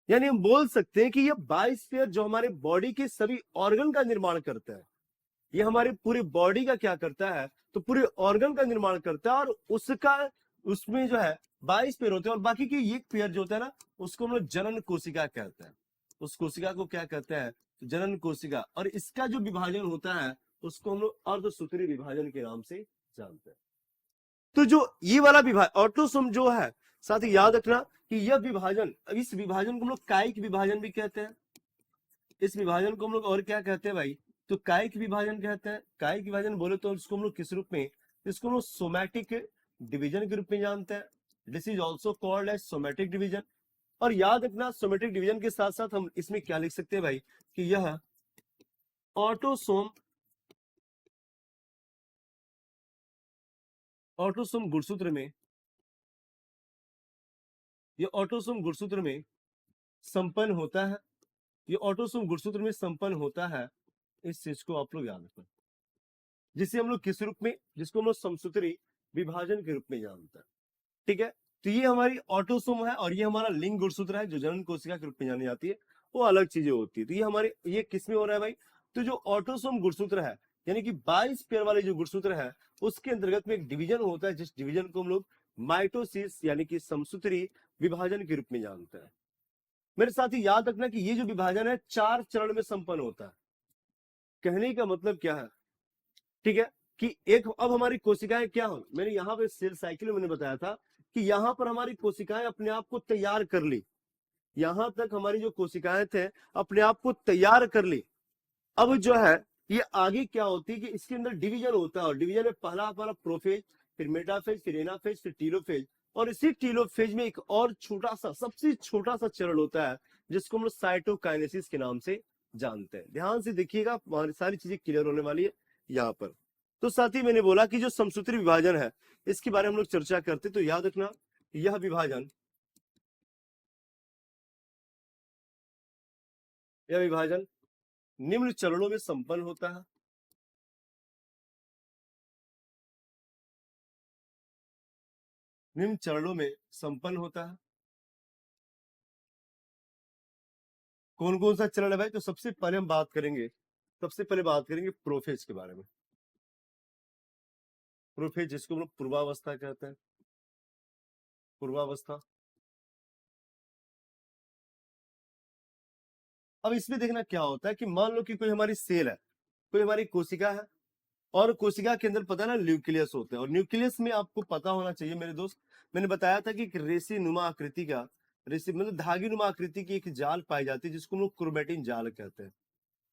Speaker 1: यानी हम बोल सकते हैं कि ये 22 पेयर जो हमारे बॉडी के सभी ऑर्गन का निर्माण करता है, ये हमारे पूरी बॉडी का क्या करता है, तो पूरे ऑर्गन का निर्माण करता है। और उसका उसमें जो है 22 पेयर होते हैं, और बाकी के एक पेयर जो होता है ना, उसको हम लोग जनन कोशिका कहते हैं। उस कोशिका को क्या कहते हैं, जनन कोशिका। और इसका जो विभाजन होता है उसको हम लोग अर्धसूत्री विभाजन के नाम से जानते हैं। तो जो ये वाला विभाजन ऑटोसोम जो है, साथ ही याद रखना कि यह विभाजन, इस विभाजन को हम लोग कायिक विभाजन भी कहते हैं। इस विभाजन को हम लोग और क्या कहते हैं भाई, तो कायिक विभाजन कहते हैं। कायिक विभाजन बोले तो इसको हम लोग किस रूप में, इसको हम लोग सोमैटिक डिवीजन के रूप में जानते हैं। This is also called as somatic division. और याद रखना सोमैटिक डिवीजन के साथ साथ हम इसमें क्या लिख सकते हैं भाई, कि यह ऑटोसोम, ऑटोसोम गुणसूत्र में, ये ऑटोसोम गुणसूत्र में संपन्न होता है। ये ऑटोसोम गुणसूत्र में संपन्न होता है। इस चीज को आप लोग याद रखना, जिसे हम लोग किस रूप में, जिसको हम लोग समसूत्री विभाजन के रूप में जानते हैं। ठीक है, तो ये हमारी ऑटोसोम है और ये हमारा लिंग गुणसूत्र है जो जनन कोशिका के रूप में जानी जाती है, वो अलग चीजें होती है। तो ये हमारे, ये किस में हो रहा है भाई, तो जो ऑटोसोम गुणसूत्र है यानी कि 22 पेयर वाले जो गुणसूत्र है, उसके अंतर्गत में एक डिवीजन होता है, जिस डिवीजन को हम लोग माइटोसिस यानी कि समसूत्री विभाजन के रूप में जानते हैं। मेरे साथ ही याद रखना कि ये जो विभाजन है 4 चरण में संपन्न होता है। कहने का मतलब क्या है, ठीक है, कि एक अब हमारी कोशिकाएं क्या हो, मैंने यहाँ पे सेल साइकिल में मैंने बताया था कि यहाँ पर हमारी कोशिकाएं अपने आप को तैयार कर ली। यहां तक हमारी जो कोशिकाएं थे अपने आप को तैयार कर ली। अब जो है ये आगे क्या होती है कि इसके अंदर डिवीजन होता है, और डिवीजन में पहला हमारा प्रोफेज, फिर मेटाफेज, फिर एनाफेज, फिर टीलोफेज, और इसी टीलोफेज में एक और छोटा सा, सबसे छोटा सा चरण होता है जिसको हम लोग साइटोकाइनेसिस के नाम से जानते हैं। ध्यान से देखिएगा, हमारी सारी चीजें क्लियर होने वाली है यहाँ पर। तो साथ ही मैंने बोला कि जो समसूत्री विभाजन है इसके बारे में हम लोग चर्चा करते, तो याद रखना यह विभाजन, यह विभाजन निम्न चरणों में संपन्न होता है। निम्न चरणों में संपन्न होता है। कौन कौन सा चरण है भाई, तो सबसे पहले हम बात करेंगे, सबसे पहले बात करेंगे प्रोफेज के बारे में। प्रोफेज जिसको हम लोग पूर्वावस्था कहते हैं, पूर्वावस्था। अब इसमें देखना क्या होता है कि मान लो कि कोई हमारी सेल है, कोई हमारी कोशिका है, और कोशिका के अंदर पता है ना न्यूक्लियस होते हैं, और न्यूक्लियस में आपको पता होना चाहिए मेरे दोस्त, मैंने बताया था कि एक रेसी नुमा आकृति का, रेसी मतलब धागी नुमा आकृति की एक जाल पाई जाती है जिसको हम लोग क्रोमेटिन जाल कहते हैं।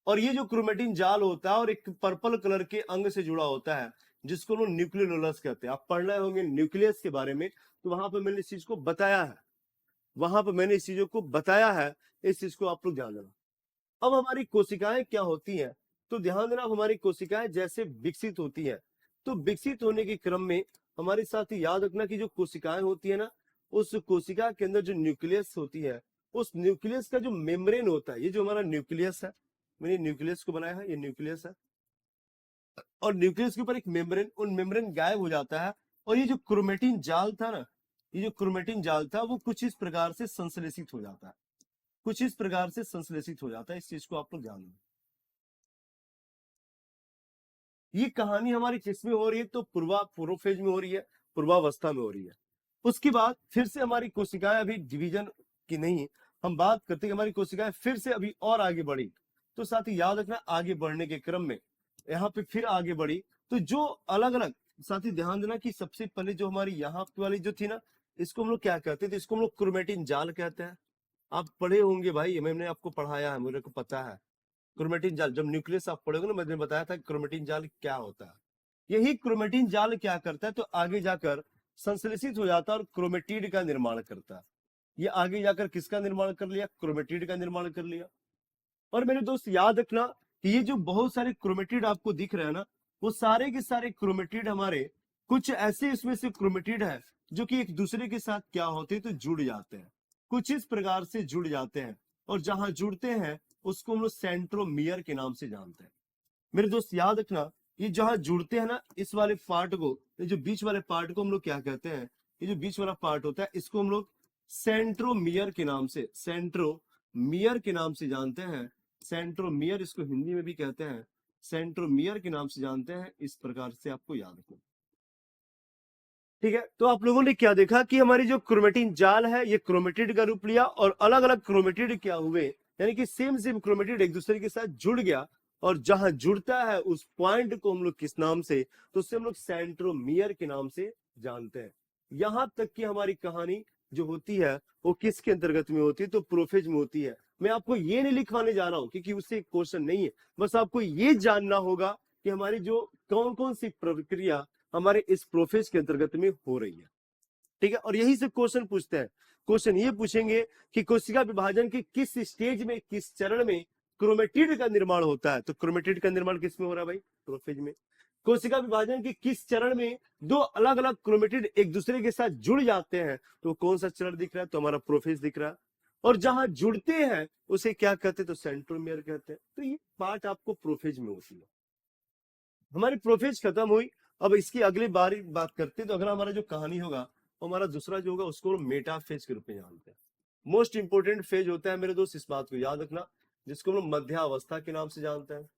Speaker 1: और ये जो क्रोमेटिन जाल होता है और एक पर्पल कलर के अंग से जुड़ा होता है जिसको लोग न्यूक्लियोलस कहते हैं। आप पढ़ रहे होंगे न्यूक्लियस के बारे में, तो वहां पर मैंने इस चीज को बताया है, वहां पर मैंने इस चीजों को बताया है, इस चीज को आप लोग ध्यान देना। अब हमारी कोशिकाएं क्या होती हैं, तो ध्यान देना, हमारी कोशिकाएं जैसे विकसित होती हैं, तो विकसित होने के क्रम में हमारे साथ ही याद रखना कि जो कोशिकाएं होती है ना, उस कोशिका के अंदर जो न्यूक्लियस होती है, उस न्यूक्लियस का जो मेम्ब्रेन होता है, ये जो हमारा न्यूक्लियस है, मैंने न्यूक्लियस को बनाया है, ये न्यूक्लियस है, और न्यूक्लियस के ऊपर एक मेम्ब्रेन, उन मेम्ब्रेन गायब हो जाता है, और ये जो क्रोमेटिन जाल था ना, ये जो क्रोमेटिन जाल था वो कुछ इस प्रकार से संश्लेषित हो जाता है, कुछ इस प्रकार से संश्लेषित हो जाता है। इस चीज को आप लोग ध्यान दें। ये कहानी हमारी किसमें हो रही है, तो प्रोफेज में हो रही है, पूर्वावस्था में हो रही है। उसके बाद फिर से हमारी कोशिकाएं अभी डिवीजन की नहीं, हम बात करते हैं हमारी कोशिकाएं फिर से अभी और आगे बढ़ी, तो साथ ही याद रखना आगे बढ़ने के क्रम में यहाँ पे फिर आगे बढ़ी, तो जो अलग अलग, साथ ही ध्यान देना कि सबसे पहले जो हमारी यहाँ वाली जो थी ना, इसको हम लोग क्या कहते थे, इसको हम लोग क्रोमेटिन जाल कहते हैं। आप पढ़े होंगे भाई, मैंने आपको पढ़ाया है, मुझे को पता है। क्रोमेटिन जाल, जब न्यूक्लियस आप पढ़ोगे ना, मैंने बताया था क्रोमेटिन जाल क्या होता है। यही क्रोमेटिन जाल क्या करता है, तो आगे जाकर संश्लेषित हो जाता है और क्रोमेटिड का निर्माण करता है। ये आगे जाकर किसका निर्माण कर लिया, क्रोमेटिड का निर्माण कर लिया। और मेरे दोस्त याद रखना कि ये जो बहुत सारे क्रोमेटिड आपको दिख रहे हैं ना, वो सारे के सारे क्रोमेटिड हमारे, कुछ ऐसे इसमें से क्रोमेटिड है जो कि एक दूसरे के साथ क्या होते हैं, तो जुड़ जाते हैं, कुछ इस प्रकार से जुड़ जाते हैं, और जहां जुड़ते हैं उसको हम लोग सेंट्रोमियर के नाम से जानते हैं। मेरे दोस्त याद रखना, ये जहां जुड़ते हैं ना, इस वाले पार्ट को, ये जो बीच वाले पार्ट को हम लोग क्या कहते हैं, ये जो बीच वाला पार्ट होता है इसको हम लोग सेंट्रोमियर के नाम से, सेंट्रोमियर के नाम से जानते हैं। सेंट्रोमियर इसको हिंदी में भी कहते हैं, सेंट्रोमियर के नाम से जानते हैं। इस प्रकार से आपको याद रखना, ठीक है। तो आप लोगों ने क्या देखा कि हमारी जो क्रोमेटिन जाल है ये क्रोमेटिड का रूप लिया, और अलग अलग क्रोमेटिड क्या हुए, यानी कि सेम सेम क्रोमेटिड एक दूसरे के साथ जुड़ गया, और जहां जुड़ता है उस पॉइंट को हम लोग किस नाम से, तो उससे हम लोग सेंट्रोमियर के नाम से जानते हैं। यहां तक कि हमारी कहानी जो होती है वो किसके अंतर्गत में होती है, तो प्रोफेज में होती है। मैं आपको ये नहीं लिखवाने जा रहा हूं क्योंकि उससे क्वेश्चन नहीं है, बस आपको ये जानना होगा कि हमारी जो कौन कौन सी प्रक्रिया हमारे इस प्रोफेज के अंतर्गत में हो रही है। ठीक है, और यही से क्वेश्चन पूछते हैं। क्वेश्चन ये पूछेंगे कि कोशिका विभाजन के किस स्टेज में, किस चरण में क्रोमेटिड का निर्माण होता है। तो क्रोमेटिड का निर्माण किस में हो रहा है भाई, प्रोफेज में। कोशिका विभाजन के किस चरण में दो अलग अलग क्रोमेटिड एक दूसरे के साथ जुड़ जाते हैं, तो कौन सा चरण दिख रहा है, तो हमारा प्रोफेज दिख रहा है। और जहां जुड़ते हैं उसे क्या कहते हैं, तो सेंट्रोमियर कहते हैं। तो ये पार्ट आपको प्रोफेज में होती है। हमारी प्रोफेज खत्म हुई। अब इसकी अगली बारी बात करते हैं, तो अगला हमारा जो कहानी होगा वो हमारा दूसरा जो होगा उसको मेटाफेज के रूप में जानते हैं। मोस्ट इंपोर्टेंट फेज होता है मेरे दोस्त, इस बात को याद रखना, जिसको हम लोग मध्यावस्था के नाम से जानते हैं।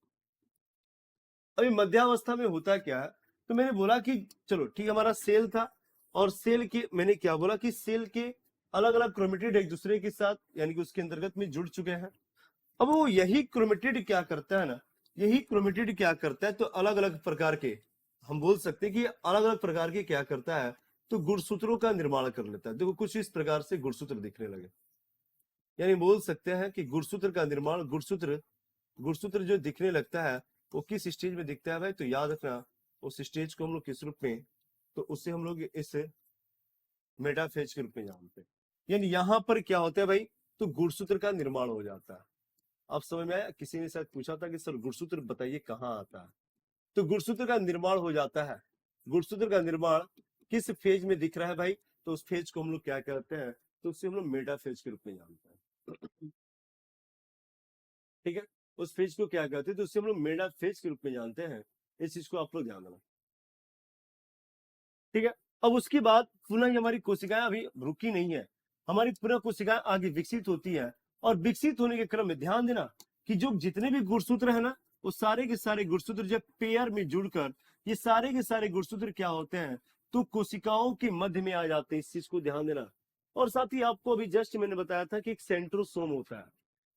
Speaker 1: अभी मध्यावस्था में होता क्या है, तो मैंने बोला कि चलो ठीक, हमारा सेल था, और सेल के मैंने क्या बोला कि सेल के अलग अलग क्रोमेटिड एक दूसरे के साथ यानी कि उसके अंतर्गत में जुड़ चुके हैं। अब वो यही क्रोमेटिड क्या करता है ना, यही क्रोमेटिड क्या करता है, तो अलग अलग प्रकार के, हम बोल सकते हैं कि अलग अलग प्रकार के क्या करता है, तो गुणसूत्रों का निर्माण कर लेता है। देखो कुछ इस प्रकार से गुणसूत्र दिखने लगे, यानी बोल सकते हैं कि गुणसूत्र का निर्माण, गुणसूत्र गुणसूत्र जो दिखने लगता है वो किस स्टेज में दिखता है भाई, तो याद रखना उस स्टेज को हम लोग किस रूप में, तो उससे हम लोग इस मेटाफेज के रूप में जानते हैं। यानी यहां पर क्या होता है भाई, तो गुणसूत्र का निर्माण हो जाता है। अब समझ में आया, किसी ने शायद पूछा था कि सर गुणसूत्र बताइए कहाँ आता है, तो गुणसूत्र का निर्माण हो जाता है। गुणसूत्र का निर्माण किस फेज में दिख रहा है भाई, तो उस फेज को हम लोग क्या कहते हैं, तो उससे हम लोग मेटाफेज के रूप में जानते हैं। ठीक है, उस फेज को क्या कहते हैं, तो उससे हम लोग मेटाफेज के रूप में जानते हैं। इस चीज को आप लोग ध्यान देना। ठीक है, अब उसके बाद पुनः हमारी कोशिकाएं अभी रुकी नहीं है, हमारी पुनः कोशिकाएं आगे विकसित होती है। और विकसित होने के क्रम में ध्यान देना कि जो जितने भी गुणसूत्र है ना, वो सारे के सारे गुणसूत्र जब पेयर में जुड़कर ये सारे के सारे गुणसूत्र क्या होते हैं, तो कोशिकाओं के मध्य में आ जाते हैं। इस चीज को ध्यान देना। और साथ ही आपको अभी जस्ट मैंने बताया था कि एक सेंट्रोसोम होता है।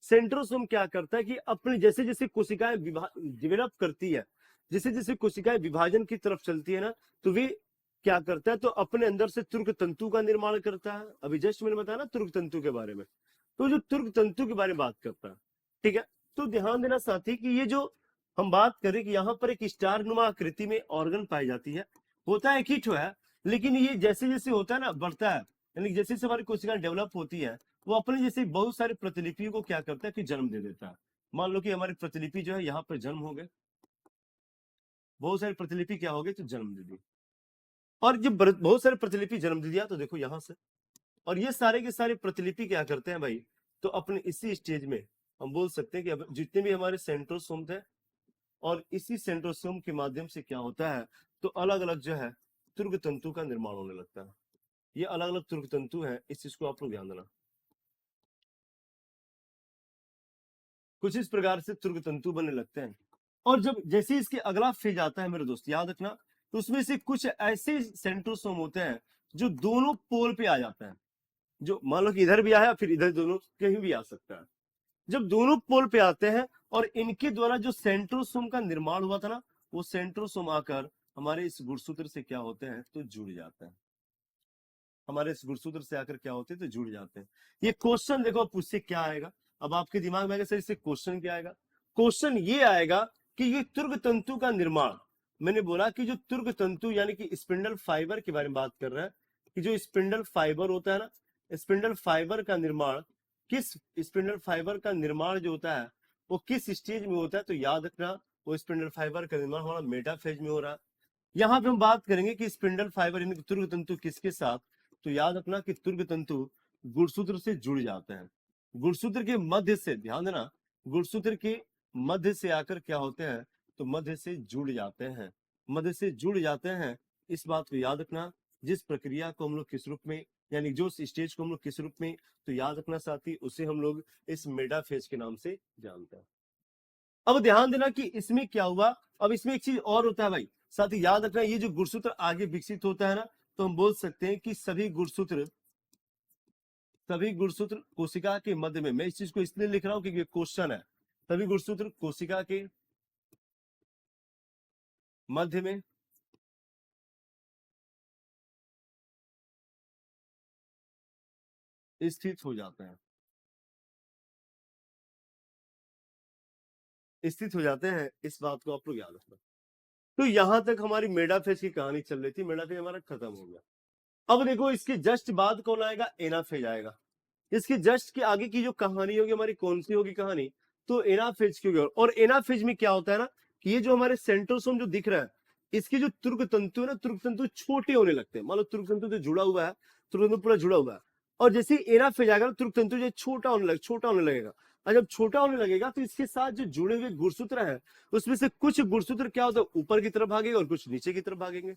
Speaker 1: सेंट्रोसोम क्या करता है कि अपने जैसे जैसे कोशिकाएं डेवलप करती है, जैसे जैसे कोशिकाएं विभाजन की तरफ चलती है ना, तो वे क्या करता है, तो अपने अंदर से तुर्क तंतु का निर्माण करता है। अभी जस्ट मैंने बताया ना तुर्क तंतु के बारे में, तो जो तुर्क तंतु के बारे में बात करता है। ठीक है, तो ध्यान देना साथी कि ये जो हम बात करें कि यहाँ पर एक स्टार नुमा आकृति में ऑर्गन पाई जाती है, होता है एक ही ठो है, लेकिन ये जैसे जैसे होता है ना बढ़ता है, यानी जैसे जैसे हमारी कोशिकाएं डेवलप होती है, वो अपने जैसे बहुत सारे प्रतिलिपियों को क्या करता है कि जन्म दे देता है। मान लो कि हमारी प्रतिलिपि जो है यहाँ पर जन्म हो गए, बहुत सारी प्रतिलिपि क्या हो गई, तो जन्म दे दी। और जब बहुत सारे प्रतिलिपि जन्म दे दिया, तो देखो यहां से, और ये सारे के सारे प्रतिलिपि क्या करते हैं भाई, तो अपने इसी स्टेज में हम बोल सकते हैं कि अब जितने भी हमारे सेंट्रोसोम थे, और इसी सेंट्रोसोम के माध्यम से क्या होता है, तो अलग अलग जो है तुर्क तंतु का निर्माण होने लगता है। ये अलग अलग तुर्क तंतु है, इस चीज को आप लोग ध्यान देना। कुछ इस प्रकार से तुर्क तंतु बनने लगते हैं। और जब जैसे इसके अगला फेज आता है मेरे दोस्त, याद रखना, तो उसमें से कुछ ऐसे सेंट्रोसोम होते हैं जो दोनों पोल पे आ जाते हैं। जो मान लो कि इधर भी आया, फिर इधर, दोनों कहीं भी आ सकता है। जब दोनों पोल पे आते हैं और इनके द्वारा जो सेंट्रोसोम का निर्माण हुआ था ना, वो सेंट्रोसोम आकर हमारे इस गुणसूत्र से क्या होते हैं, तो जुड़ जाते हैं। हमारे इस गुणसूत्र से आकर क्या होते हैं, तो जुड़ जाते हैं। ये क्वेश्चन देखो अब उससे क्या आएगा, अब आपके दिमाग में आएगा सर इससे क्वेश्चन क्या आएगा। क्वेश्चन ये आएगा कि ये तुर्क तंतु का निर्माण, मैंने बोला कि जो तुर्क तंतु यानी कि स्पिंडल फाइबर के बारे में बात कर रहा है, कि जो स्पिंडल फाइबर होता है ना, स्पिंडल फाइबर का निर्माण, किस स्पिंडल फाइबर का निर्माण जो होता है वो किस स्टेज में होता है, तो याद रखना वो स्पिंडल फाइबर का निर्माण हमारा मेटाफेज में हो रहा है। यहाँ पे हम बात करेंगे कि स्पिंडल फाइबर यानी कि तुर्क तंतु किसके साथ, तो याद रखना कि तुर्क तंतु गुणसूत्र से जुड़ जाते हैं। गुणसूत्र के मध्य से, ध्यान देना, गुणसूत्र के मध्य से आकर क्या होते हैं, तो मध्य से जुड़ जाते हैं, मध्य से जुड़ जाते हैं। इस बात को याद रखना, जिस प्रक्रिया को हम लोग किस रूप में, यानी जो स्टेज को हम लोग किस रूप में, तो याद रखना साथी, उसे हम लोग इस मेटाफेज के नाम से जानते हैं। अब ध्यान देना कि इसमें क्या हुआ, अब इसमें एक चीज और होता है भाई, साथ ही याद रखना, ये जो गुणसूत्र आगे विकसित होता है ना, तो हम बोल सकते हैं कि सभी गुणसूत्र कोशिका के मध्य में, मैं इस चीज को इसलिए लिख रहा हूं क्योंकि क्वेश्चन है, सभी गुणसूत्र कोशिका के मध्य में स्थित हो जाते हैं, स्थित हो जाते हैं, इस बात को आप लोग याद रखना। तो यहां तक हमारी मेडाफेज की कहानी चल रही थी, मेडाफेज हमारा खत्म हो गया। अब देखो इसके जस्ट बाद कौन आएगा, एनाफेज आएगा। इसके जस्ट के आगे की जो कहानी होगी हमारी, कौन सी होगी कहानी, तो एनाफेज की होगी। और एनाफेज में क्या होता है ना, कि ये जो हमारे सेंट्रोसोम जो दिख रहा है, इसके जो तुर्क तंतु है ना, तुर्क तंतु छोटे होने लगते हैं। मान लो तुर्क तंतु जो जुड़ा हुआ है, तुर्क तंतु पूरा जुड़ा हुआ है, और जैसे ही एनाफेज आएगा ना, तुर्क तंतु जो छोटा होने लगेगा। और जब छोटा होने लगेगा तो इसके साथ जो जुड़े हुए गुणसूत्र हैं, उसमें से कुछ गुणसूत्र क्या होता है, ऊपर की तरफ भागेंगे और कुछ नीचे की तरफ भागेंगे।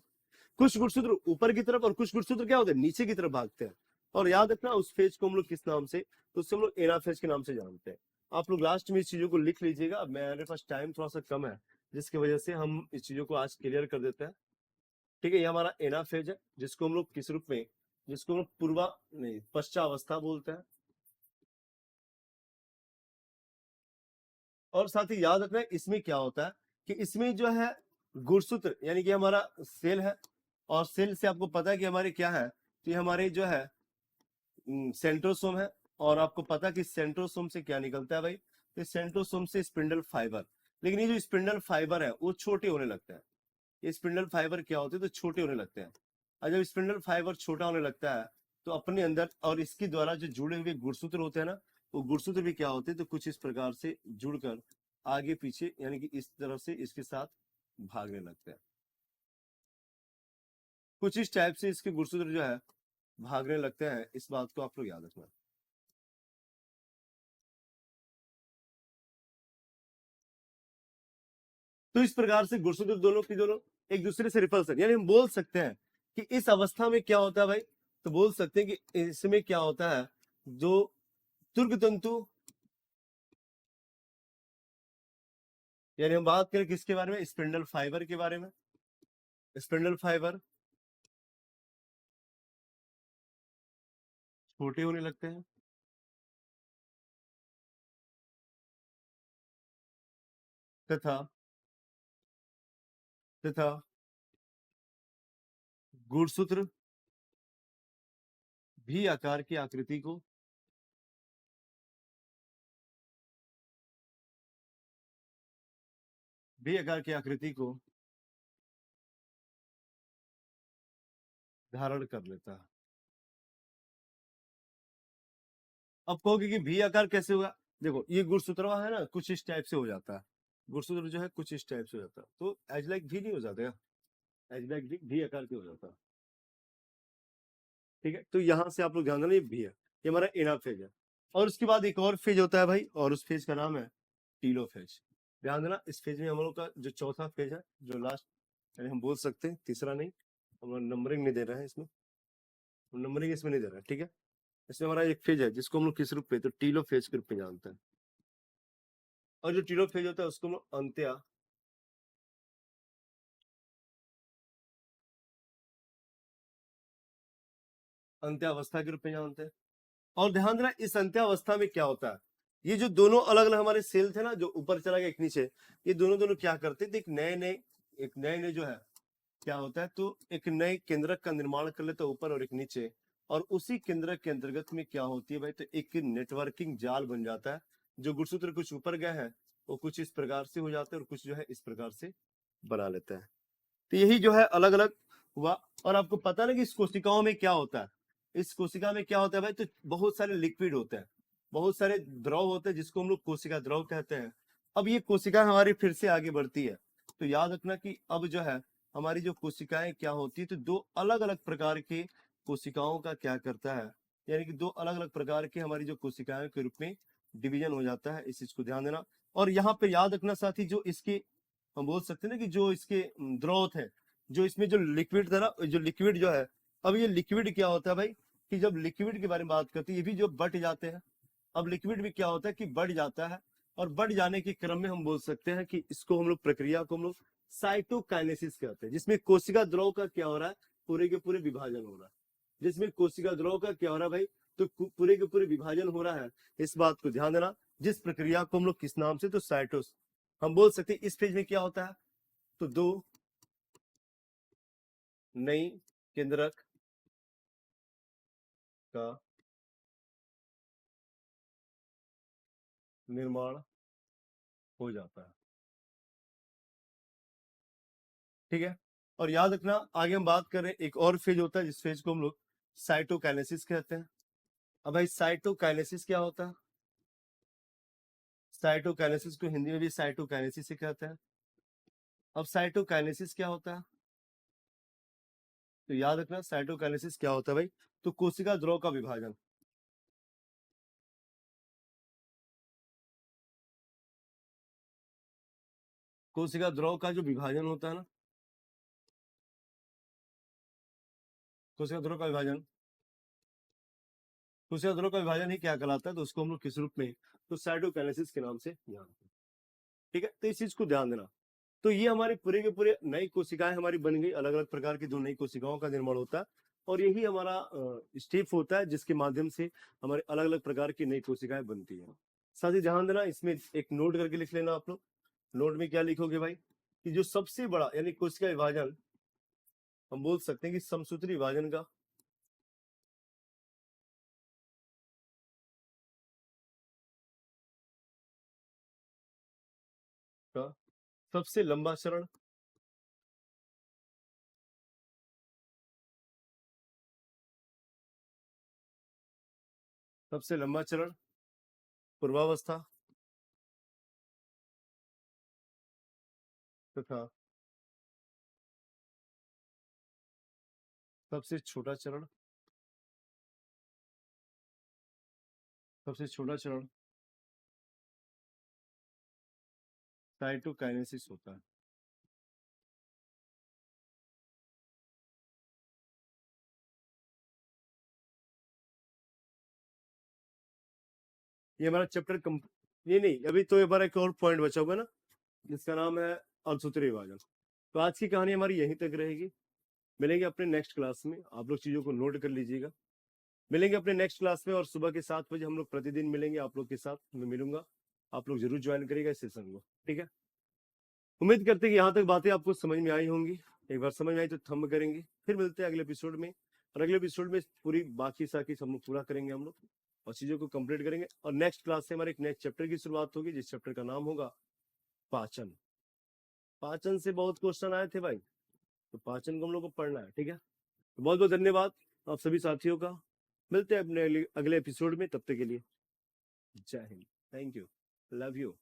Speaker 1: कुछ गुणसूत्र ऊपर की तरफ और कुछ गुणसूत्र क्या होते हैं, नीचे की तरफ भागते हैं। और याद रखना उस फेज को हम लोग किस नाम से, तो उससे हम लोग एनाफेज के नाम से जानते हैं। आप लोग लास्ट में इस चीजों को लिख लीजिएगा। अब मेरे पास टाइम थोड़ा सा कम है, जिसकी वजह से हम इस चीजों को आज क्लियर कर देते हैं। ठीक है, ये हमारा एनाफेज है, जिसको हम लोग किस रूप में, जिसको हम लोग पूर्वा नहीं पश्चावस्था बोलते हैं। और साथ ही याद रखना है इसमें क्या होता है, कि इसमें जो है गुणसूत्र यानी कि हमारा सेल है, और सेल से आपको पता है कि हमारे क्या है, तो ये हमारे जो है सेंट्रोसोम है। और आपको पता है कि सेंट्रोसोम से क्या निकलता है भाई, तो सेंट्रोसोम से स्पिंडल फाइबर। लेकिन ये जो स्पिंडल फाइबर है वो छोटे होने लगते हैं। ये स्पिंडल फाइबर क्या होते हैं, तो छोटे होने लगते हैं। और जब स्पिंडल फाइबर छोटा होने लगता है, तो अपने अंदर और इसके द्वारा जो जुड़े हुए गुणसूत्र होते हैं ना, वो गुणसूत्र भी क्या होते हैं, तो कुछ इस प्रकार से जुड़कर आगे पीछे यानी कि इस तरफ से इसके साथ भागने लगते हैं। कुछ इस टाइप से इसके गुणसूत्र जो है भागने लगते हैं, इस बात को आप लोग याद रखना। तो इस प्रकार से गुणसूत्र दोनों की दोनों एक दूसरे से रिपल्सन, यानी हम बोल सकते हैं कि इस अवस्था में क्या होता है भाई, तो बोल सकते हैं कि इसमें क्या होता है, जो तुर्क तंतु, यानी हम बात करें किसके बारे में, स्पिंडल फाइबर के बारे में। स्पिंडल फाइबर छोटे होने लगते हैं, तथा तथा गुणसूत्र भी आकार की आकृति को, भी आकार की आकृति को धारण कर लेता है। अब कहोगे कि भी आकार कैसे होगा, देखो ये गुणसूत्र है ना, कुछ इस टाइप से हो जाता है। गुणसूत्र जो है कुछ इस टाइप से हो जाता है, तो एज लाइक भी नहीं हो जाता, एज लाइक भी आकार के हो जाता है। ठीक है, तो यहां से आप लोग ध्यान देना, ये भी है, ये हमारा इनर फेज है। और उसके बाद एक और फेज होता है भाई, और उस फेज का नाम है टीलो फेज। ध्यान देना, इस फेज में हम लोग का जो चौथा फेज है, जो लास्ट, यानी हम बोल सकते हैं तीसरा नहीं, हम लोग नंबरिंग नहीं दे रहे हैं इसमें, नंबरिंग इसमें नहीं दे रहा है। ठीक है, इसमें हमारा एक फेज है जिसको हम लोग किस रूप में, तो टीलो फेज के रूप में जानते हैं। और जो टीलो फेज होता है उसको हम लोग अंत्या, अंत्यावस्था के रूप में जानते हैं। और ध्यान देना, इस अंत्यावस्था में क्या होता है, ये जो दोनों अलग अलग हमारे सेल थे ना, जो ऊपर चला गया एक नीचे, ये दोनों दोनों क्या करते थे, एक नए नए जो है क्या होता है, तो एक नए केंद्रक का निर्माण कर लेते हैं ऊपर और एक नीचे। और उसी केंद्रक के अंतर्गत में क्या होती है भाई, तो एक नेटवर्किंग जाल बन जाता है। जो गुणसूत्र कुछ ऊपर गए हैं वो कुछ इस प्रकार से हो जाते हैं, और कुछ जो है इस प्रकार से बना लेता है। तो यही जो है अलग अलग हुआ। और आपको पता ना कि इस कोशिकाओं में क्या होता है, इस कोशिका में क्या होता है भाई, तो बहुत सारे लिक्विड होते हैं, बहुत सारे द्रव होते हैं, जिसको हम लोग कोशिका द्रव कहते हैं। अब ये कोशिका हमारी फिर से आगे बढ़ती है, तो याद रखना कि अब जो है हमारी जो कोशिकाएं क्या होती है, तो दो अलग अलग प्रकार के कोशिकाओं का क्या करता है, यानी कि दो अलग अलग प्रकार के हमारी जो कोशिकाएं के रूप में डिवीजन हो जाता है, इस चीज को ध्यान देना। और यहाँ पे याद रखना साथी, जो इसके हम बोल सकते हैं ना कि जो इसके द्रव थे, जो इसमें जो लिक्विड था ना, जो लिक्विड जो है, अब ये लिक्विड क्या होता है भाई, कि जब लिक्विड के बारे में बात करते हैं, ये भी जो बढ़ जाते हैं। अब लिक्विड भी क्या होता है कि बढ़ जाता है, और बढ़ जाने के क्रम में हम बोल सकते हैं कि इसको हम लोग प्रक्रिया को हम लोग साइटोकाइनेसिस कहते हैं, जिसमें कोशिका द्रव का क्या हो रहा है, पूरे के पूरे विभाजन हो रहा है। जिसमें कोशिका द्रव का क्या हो रहा है भाई, तो पूरे के पूरे विभाजन हो रहा है। इस बात को ध्यान देना, जिस प्रक्रिया को हम लोग किस नाम से, तो साइटोस हम बोल सकते हैं। इस फेज में क्या होता है, तो दो नई केंद्रक का निर्माण हो जाता है। ठीक है, और याद रखना आगे हम बात कर रहे हैं एक और फेज होता है जिस फेज को हम लोग साइटोकाइनेसिस कहते हैं। अब भाई साइटोकाइनेसिस क्या होता है? साइटोकाइनेसिस को हिंदी में भी साइटोकाइनेसिस ही कहते हैं। अब साइटोकाइनेसिस क्या होता है? तो याद रखना साइटोकाइनेसिस क्या होता है भाई, तो कोशिका द्रव का विभाजन। कोशिका द्रव का जो विभाजन होता है ना, कोशिका द्रव का विभाजन, कोशिका द्रव का विभाजन ही क्या कहलाता है, तो उसको हम लोग किस रूप में, तो साइटोकाइनेसिस के नाम से जानते हैं। ठीक है, तो इस चीज को ध्यान देना। तो ये हमारे पूरे के पूरे नई कोशिकाएं हमारी बन गई, अलग अलग प्रकार की जो नई कोशिकाओं का निर्माण होता है, और यही हमारा स्टेप होता है जिसके माध्यम से हमारे अलग अलग प्रकार की नई कोशिकाएं बनती है। साथ ही ध्यान देना, इसमें एक नोट करके लिख लेना आप लोग। नोट में क्या लिखोगे भाई, कि जो सबसे बड़ा यानी कोशिका विभाजन, हम बोल सकते हैं कि समसूत्री विभाजन का सबसे लंबा चरण, सबसे लंबा चरण पूर्वावस्था तथा सबसे छोटा चरण, सबसे छोटा चरण साइटोकाइनेसिस होता है। ये हमारा चैप्टर ये नहीं, अभी तो हमारा एक और पॉइंट बचा हुआ है ना, जिसका नाम है अणसूत्री विभाजन। तो आज की कहानी हमारी यहीं तक रहेगी। मिलेंगे अपने नेक्स्ट क्लास में, आप लोग चीजों को नोट कर लीजिएगा। मिलेंगे अपने नेक्स्ट क्लास में, और सुबह के 7 बजे हम लोग प्रतिदिन मिलेंगे आप लोग के साथ, मैं मिलूंगा। आप लोग जरूर ज्वाइन करिएगा इस सेशन को, ठीक है। उम्मीद करते हैं कि यहाँ तक बातें आपको समझ में आई होंगी। एक बार समझ में आई तो थंब करेंगे, फिर मिलते हैं अगले एपिसोड में। और अगले एपिसोड में पूरी बाकी साकी सब लोग पूरा करेंगे हम लोग, और चीजों को कंप्लीट करेंगे। और नेक्स्ट क्लास से हमारे एक नेक्स्ट चैप्टर की शुरुआत होगी, जिस चैप्टर का नाम होगा पाचन। पाचन से बहुत क्वेश्चन आए थे भाई, तो पाचन को हम लोग को पढ़ना है, ठीक है। तो बहुत बहुत धन्यवाद आप सभी साथियों का। मिलते हैं अपने अगले एपिसोड में, तब तक के लिए जय Hind, thank you, love you.